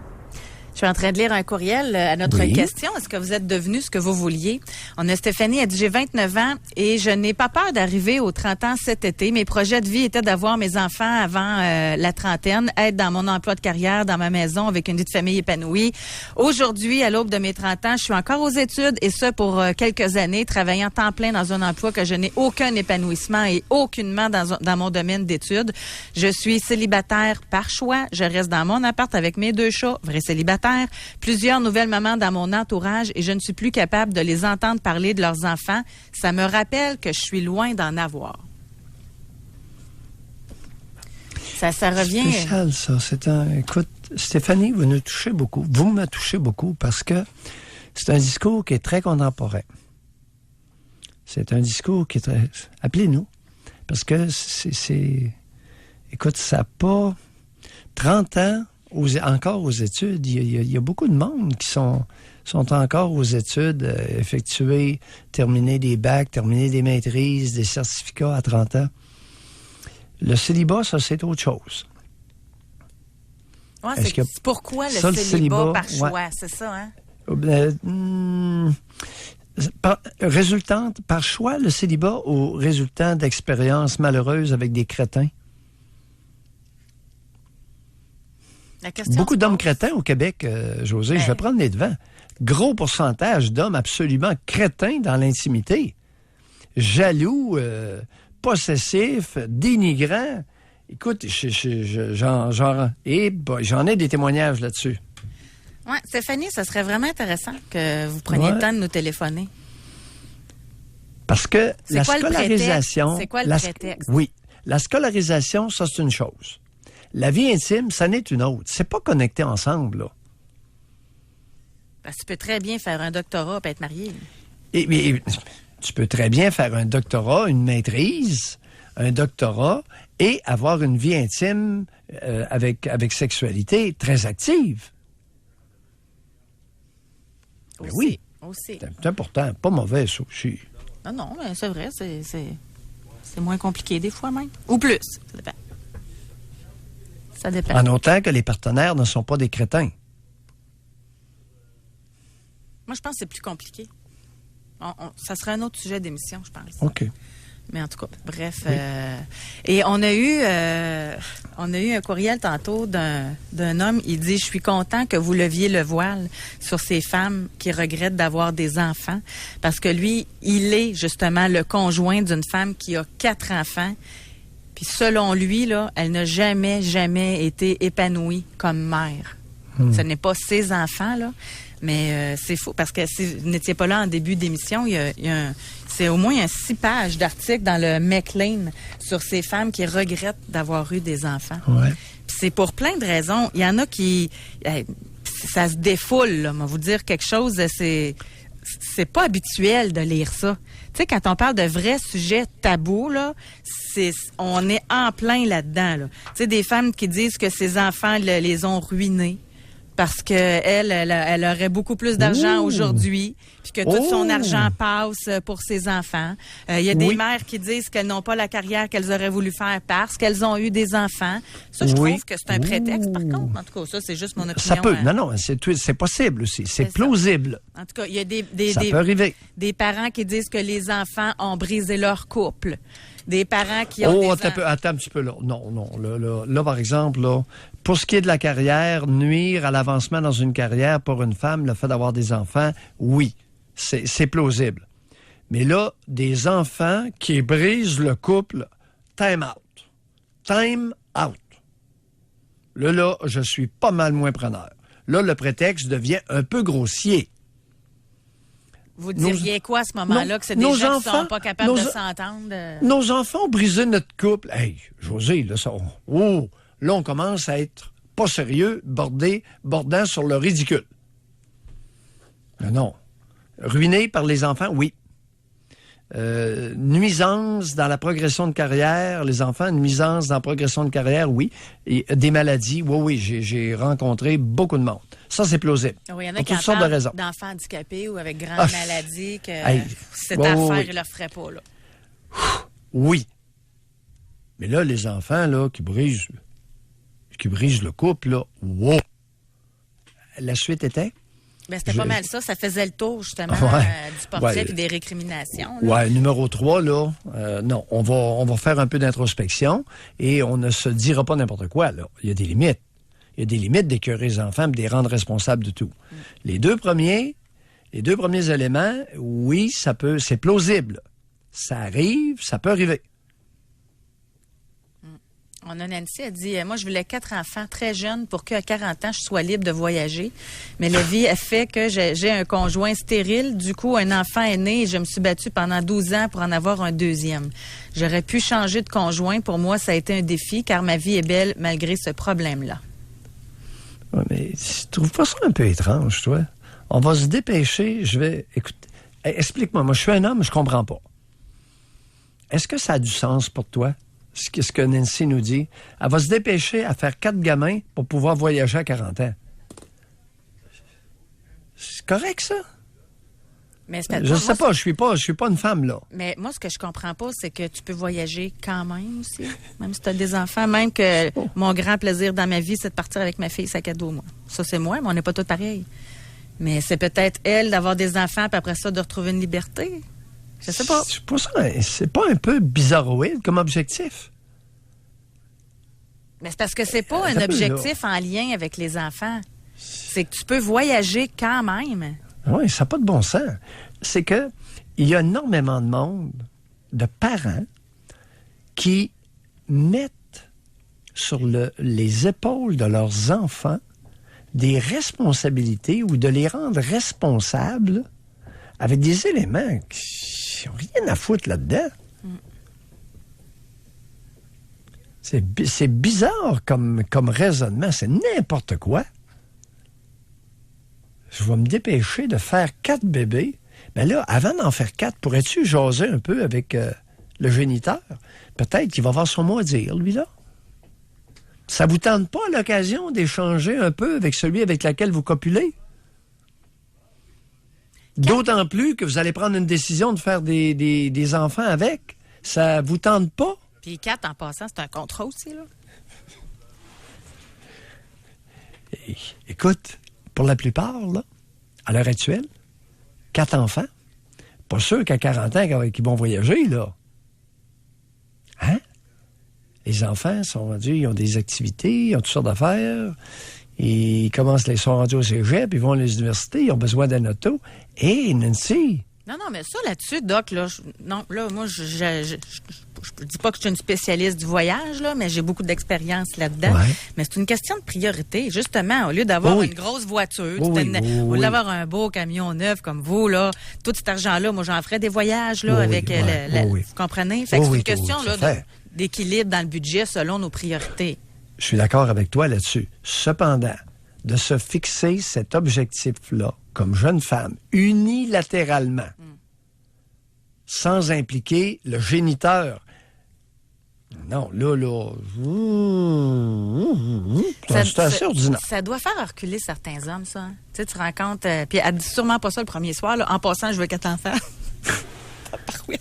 Je suis en train de lire un courriel à notre question. Est-ce que vous êtes devenu ce que vous vouliez? On a Stéphanie, elle dit, j'ai 29 ans et je n'ai pas peur d'arriver aux 30 ans cet été. Mes projets de vie étaient d'avoir mes enfants avant la trentaine, être dans mon emploi de carrière, dans ma maison, avec une vie de famille épanouie. Aujourd'hui, à l'aube de mes 30 ans, je suis encore aux études et ce pour quelques années, travaillant temps plein dans un emploi que je n'ai aucun épanouissement et aucunement dans mon domaine d'études. Je suis célibataire par choix. Je reste dans mon appart avec mes 2 chats, vrai célibataire. Plusieurs nouvelles mamans dans mon entourage et je ne suis plus capable de les entendre parler de leurs enfants. Ça me rappelle que je suis loin d'en avoir. Ça revient... C'est spécial, ça. Écoute, Stéphanie, vous nous touchez beaucoup. Vous me touchez beaucoup parce que c'est un discours qui est très contemporain. C'est un discours qui est très... Appelez-nous. Parce que c'est... Écoute, ça n'a pas... 30 ans... encore aux études, il y a beaucoup de monde qui sont encore aux études, effectuer, terminer des bacs, terminer des maîtrises, des certificats à 30 ans. Le célibat, ça, c'est autre chose. Ouais, c'est pourquoi le célibat par choix, c'est ça, hein? Résultant par choix, le célibat ou résultant d'expériences malheureuses avec des crétins? Beaucoup d'hommes crétins au Québec, José, je vais prendre les devants. Gros pourcentage d'hommes absolument crétins dans l'intimité. Jaloux, possessifs, dénigrants. Écoute, j'en ai des témoignages là-dessus. Oui, Stéphanie, ça serait vraiment intéressant que vous preniez le temps de nous téléphoner. Parce que la scolarisation... C'est quoi le prétexte? Oui, la scolarisation, ça, c'est une chose. La vie intime, ça n'est une autre. C'est pas connecté ensemble, là. Parce que tu peux très bien faire un doctorat et être marié. Et tu peux très bien faire un doctorat, une maîtrise, un doctorat, et avoir une vie intime avec sexualité très active. Aussi, oui. Aussi. C'est important. Pas mauvais, ça aussi. Non, mais c'est vrai. C'est moins compliqué des fois même. Ou plus. Ça dépend. Ça dépend. En autant que les partenaires ne sont pas des crétins. Moi, je pense que c'est plus compliqué. Ça serait un autre sujet d'émission, je pense. OK. Mais en tout cas, bref. Oui. Et on a eu un courriel tantôt d'un homme. Il dit, je suis content que vous leviez le voile sur ces femmes qui regrettent d'avoir des enfants. Parce que lui, il est justement le conjoint d'une femme qui a 4 enfants. Puis selon lui, là, elle n'a jamais été épanouie comme mère. Ce n'est pas ses enfants, là. Mais c'est faux, parce que si vous n'étiez pas là en début d'émission, c'est au moins 6 pages d'articles dans le Maclean sur ces femmes qui regrettent d'avoir eu des enfants. Ouais. Puis c'est pour plein de raisons. Il y en a qui... ça se défoule, là. Mais vous dire quelque chose, c'est pas habituel de lire ça. Tu sais, quand on parle de vrais sujets tabous, là, on est en plein là-dedans, là. Tu sais, des femmes qui disent que ses enfants les ont ruinés parce que elle aurait beaucoup plus d'argent aujourd'hui, puis que tout son argent passe pour ses enfants. Il y a des mères qui disent qu'elles n'ont pas la carrière qu'elles auraient voulu faire parce qu'elles ont eu des enfants. Ça, je trouve que c'est un prétexte, par contre. En tout cas, ça, c'est juste mon opinion. Ça peut. Non, c'est possible aussi. C'est plausible. En tout cas, il y a ça peut arriver. Des parents qui disent que les enfants ont brisé leur couple. Des parents qui ont attends un petit peu là. Non. Là, par exemple, là, pour ce qui est de la carrière, nuire à l'avancement dans une carrière pour une femme, le fait d'avoir des enfants, oui, c'est plausible. Mais là, des enfants qui brisent le couple, time out. Time out. Là, je suis pas mal moins preneur. Là, le prétexte devient un peu grossier. Vous diriez quoi à ce moment-là, que c'est des gens qui ne sont pas capables de s'entendre? Nos enfants ont brisé notre couple. Hey, José, là, là, on commence à être pas sérieux, bordant sur le ridicule. Non. Ruiné par les enfants, oui. Nuisance dans la progression de carrière, les enfants, nuisance dans la progression de carrière, oui. Et des maladies, oui, j'ai rencontré beaucoup de monde. Ça, c'est plausible. Oui, il y en a qui toutes sortes de raisons. D'enfants handicapés ou avec grandes maladies que cette affaire, ils ne leur feraient pas, là. Oui. Mais là, les enfants, là, qui brisent le couple, là, wow! La suite était? Ben, c'était pas mal ça. Ça faisait le tour, justement, du portrait et des récriminations. Oui, numéro 3, là, non, on va faire un peu d'introspection et on ne se dira pas n'importe quoi, là. Il y a des limites. Il y a des limites d'écœurer les enfants et de les rendre responsables de tout. Les deux premiers éléments, oui, c'est plausible. Ça arrive, ça peut arriver. On a Nancy, elle dit, moi, je voulais 4 enfants très jeunes pour qu'à 40 ans, je sois libre de voyager. Mais la vie a fait que j'ai un conjoint stérile. Du coup, un enfant est né et je me suis battue pendant 12 ans pour en avoir un deuxième. J'aurais pu changer de conjoint. Pour moi, ça a été un défi car ma vie est belle malgré ce problème-là. Oui, mais tu trouves pas ça un peu étrange, toi? On va se dépêcher. Écoute, explique-moi. Moi, je suis un homme, je comprends pas. Est-ce que ça a du sens pour toi? Ce que Nancy nous dit. Elle va se dépêcher à faire 4 gamins pour pouvoir voyager à 40 ans. C'est correct, ça? Mais je sais pas, je suis pas une femme, là. Mais moi, ce que je comprends pas, c'est que tu peux voyager quand même aussi. Même si tu as des enfants, même que mon grand plaisir dans ma vie, c'est de partir avec ma fille sac à dos, moi. Ça, c'est moi, mais on n'est pas tous pareils. Mais c'est peut-être elle d'avoir des enfants, puis après ça, de retrouver une liberté. Je sais pas. C'est pas un peu bizarroïde comme objectif? Mais c'est parce que c'est pas un objectif en lien avec les enfants. C'est que tu peux voyager quand même. Oui, ça n'a pas de bon sens. C'est que il y a énormément de monde, de parents, qui mettent sur les épaules de leurs enfants des responsabilités ou de les rendre responsables avec des éléments qui n'ont rien à foutre là-dedans. C'est bizarre comme raisonnement. C'est n'importe quoi. Je vais me dépêcher de faire 4 bébés. Mais là, avant d'en faire 4, pourrais-tu jaser un peu avec le géniteur? Peut-être qu'il va avoir son mot à dire, lui, là. Ça vous tente pas à l'occasion d'échanger un peu avec celui avec lequel vous copulez? D'autant plus que vous allez prendre une décision de faire des enfants avec. Ça vous tente pas? Puis 4, en passant, c'est un contrat aussi, là. Écoute, pour la plupart, là, à l'heure actuelle, 4 enfants, pas sûr qu'à 40 ans qu'ils vont voyager, là. Hein? Les enfants sont rendus, ils ont des activités, ils ont toutes sortes d'affaires. Ils sont rendus au cégep, ils vont à l'université, ils ont besoin d'un auto. Hé, Nancy! Non, mais ça, là-dessus, Doc, là, moi, je dis pas que je suis une spécialiste du voyage, là, mais j'ai beaucoup d'expérience là-dedans. Ouais. Mais c'est une question de priorité. Justement, au lieu d'avoir une grosse voiture, au lieu d'avoir un beau camion neuf comme vous, là, tout cet argent-là, moi, j'en ferais des voyages, là, vous comprenez? Fait que c'est une question, là, d'équilibre dans le budget selon nos priorités. Je suis d'accord avec toi là-dessus. Cependant, de se fixer cet objectif-là comme jeune femme, unilatéralement, sans impliquer le géniteur. Non, là, c'est assez ordinaire. Ça doit faire reculer certains hommes, ça. Hein? Tu sais, tu rencontres... puis elle dit sûrement pas ça le premier soir. Là. En passant, je veux 4 enfants. Je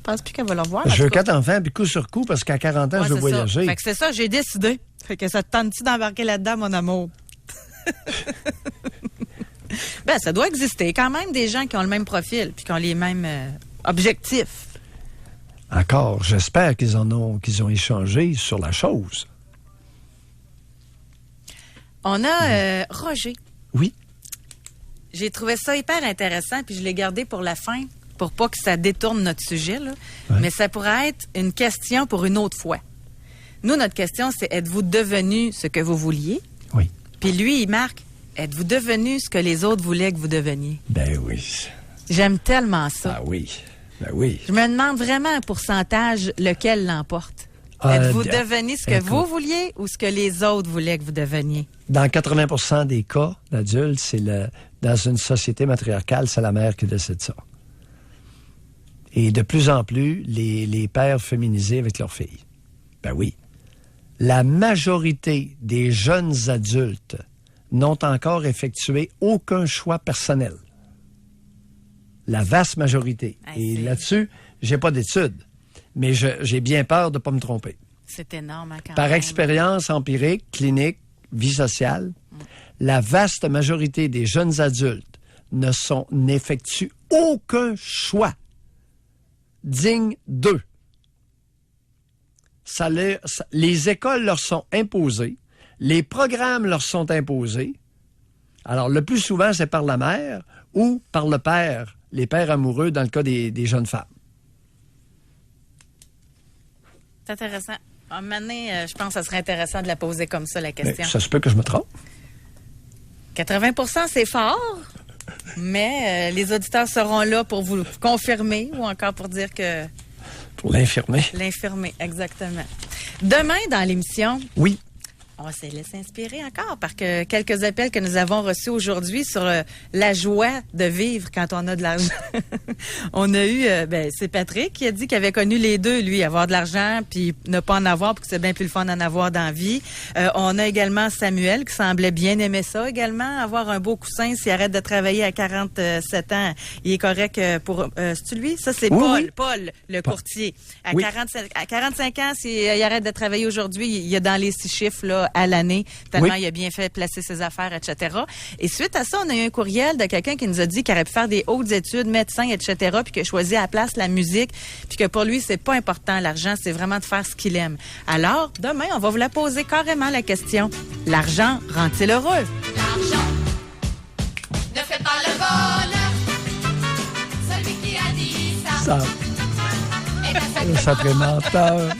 pense plus qu'elle va le revoir. Je veux 4 enfants, puis coup sur coup, parce qu'à 40 ans, je veux voyager. Fait que c'est ça, j'ai décidé. Fait que ça te tente-tu d'embarquer là-dedans, mon amour? Ben, ça doit exister quand même des gens qui ont le même profil puis qui ont les mêmes objectifs. Encore, j'espère qu'ils ont échangé sur la chose. On a Roger. Oui. J'ai trouvé ça hyper intéressant puis je l'ai gardé pour la fin pour pas que ça détourne notre sujet, là. Ouais. Mais ça pourrait être une question pour une autre fois. Nous, notre question, c'est êtes-vous devenu ce que vous vouliez? Oui. Puis lui, il marque êtes-vous devenu ce que les autres voulaient que vous deveniez? Ben oui. J'aime tellement ça. Ah oui, ben oui. Je me demande vraiment un pourcentage lequel l'emporte. Êtes-vous devenu ce que vous vouliez ou ce que les autres voulaient que vous deveniez? Dans 80% des cas d'adultes, dans une société matriarcale, c'est la mère qui décide ça. Et de plus en plus, les pères féminisés avec leurs filles. Ben oui. La majorité des jeunes adultes n'ont encore effectué aucun choix personnel. La vaste majorité. Et là-dessus, j'ai pas d'études, mais j'ai bien peur de pas me tromper. C'est énorme, quand Par même. expérience empirique, clinique, vie sociale, la vaste majorité des jeunes adultes n'effectuent aucun choix digne d'eux. Les écoles leur sont imposées, les programmes leur sont imposés. Alors, le plus souvent, c'est par la mère ou par le père, les pères amoureux dans le cas des jeunes femmes. C'est intéressant. À un moment donné, je pense que ça serait intéressant de la poser comme ça, la question. Mais ça se peut que je me trompe. 80%, c'est fort, mais les auditeurs seront là pour vous confirmer ou encore pour dire que... Pour l'infirmer. L'infirmer, exactement. Demain, dans l'émission... Oui. On va se laisser inspirer encore par quelques appels que nous avons reçus aujourd'hui sur la joie de vivre quand on a de l'argent. On a eu, c'est Patrick qui a dit qu'il avait connu les deux, lui, avoir de l'argent puis ne pas en avoir, puis que c'est bien plus le fun d'en avoir dans la vie. On a également Samuel qui semblait bien aimer ça également, avoir un beau coussin s'il arrête de travailler à 47 ans. Il est correct pour... c'est-tu lui? Ça, c'est oui, Paul, le courtier. À 45 ans, s'il arrête de travailler aujourd'hui, il est dans les 6 chiffres, là, à l'année, tellement il a bien fait placer ses affaires, etc. Et suite à ça, on a eu un courriel de quelqu'un qui nous a dit qu'il aurait pu faire des hautes études, médecin, etc., puis qu'il a choisi à la place la musique, puis que pour lui, c'est pas important, l'argent, c'est vraiment de faire ce qu'il aime. Alors, demain, on va vous la poser carrément, la question. L'argent rend-il heureux? L'argent ne fait pas le bonheur. Celui qui a dit ça est un sacré menteur.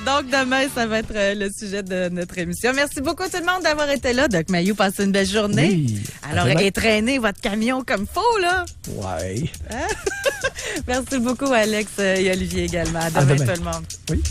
Donc, demain, ça va être le sujet de notre émission. Merci beaucoup tout le monde d'avoir été là. Doc Mayou, passez une belle journée. Oui. Alors, étraînez votre camion comme faut, là. Ouais. Merci beaucoup, Alex et Olivier également. À demain, tout le monde. Oui.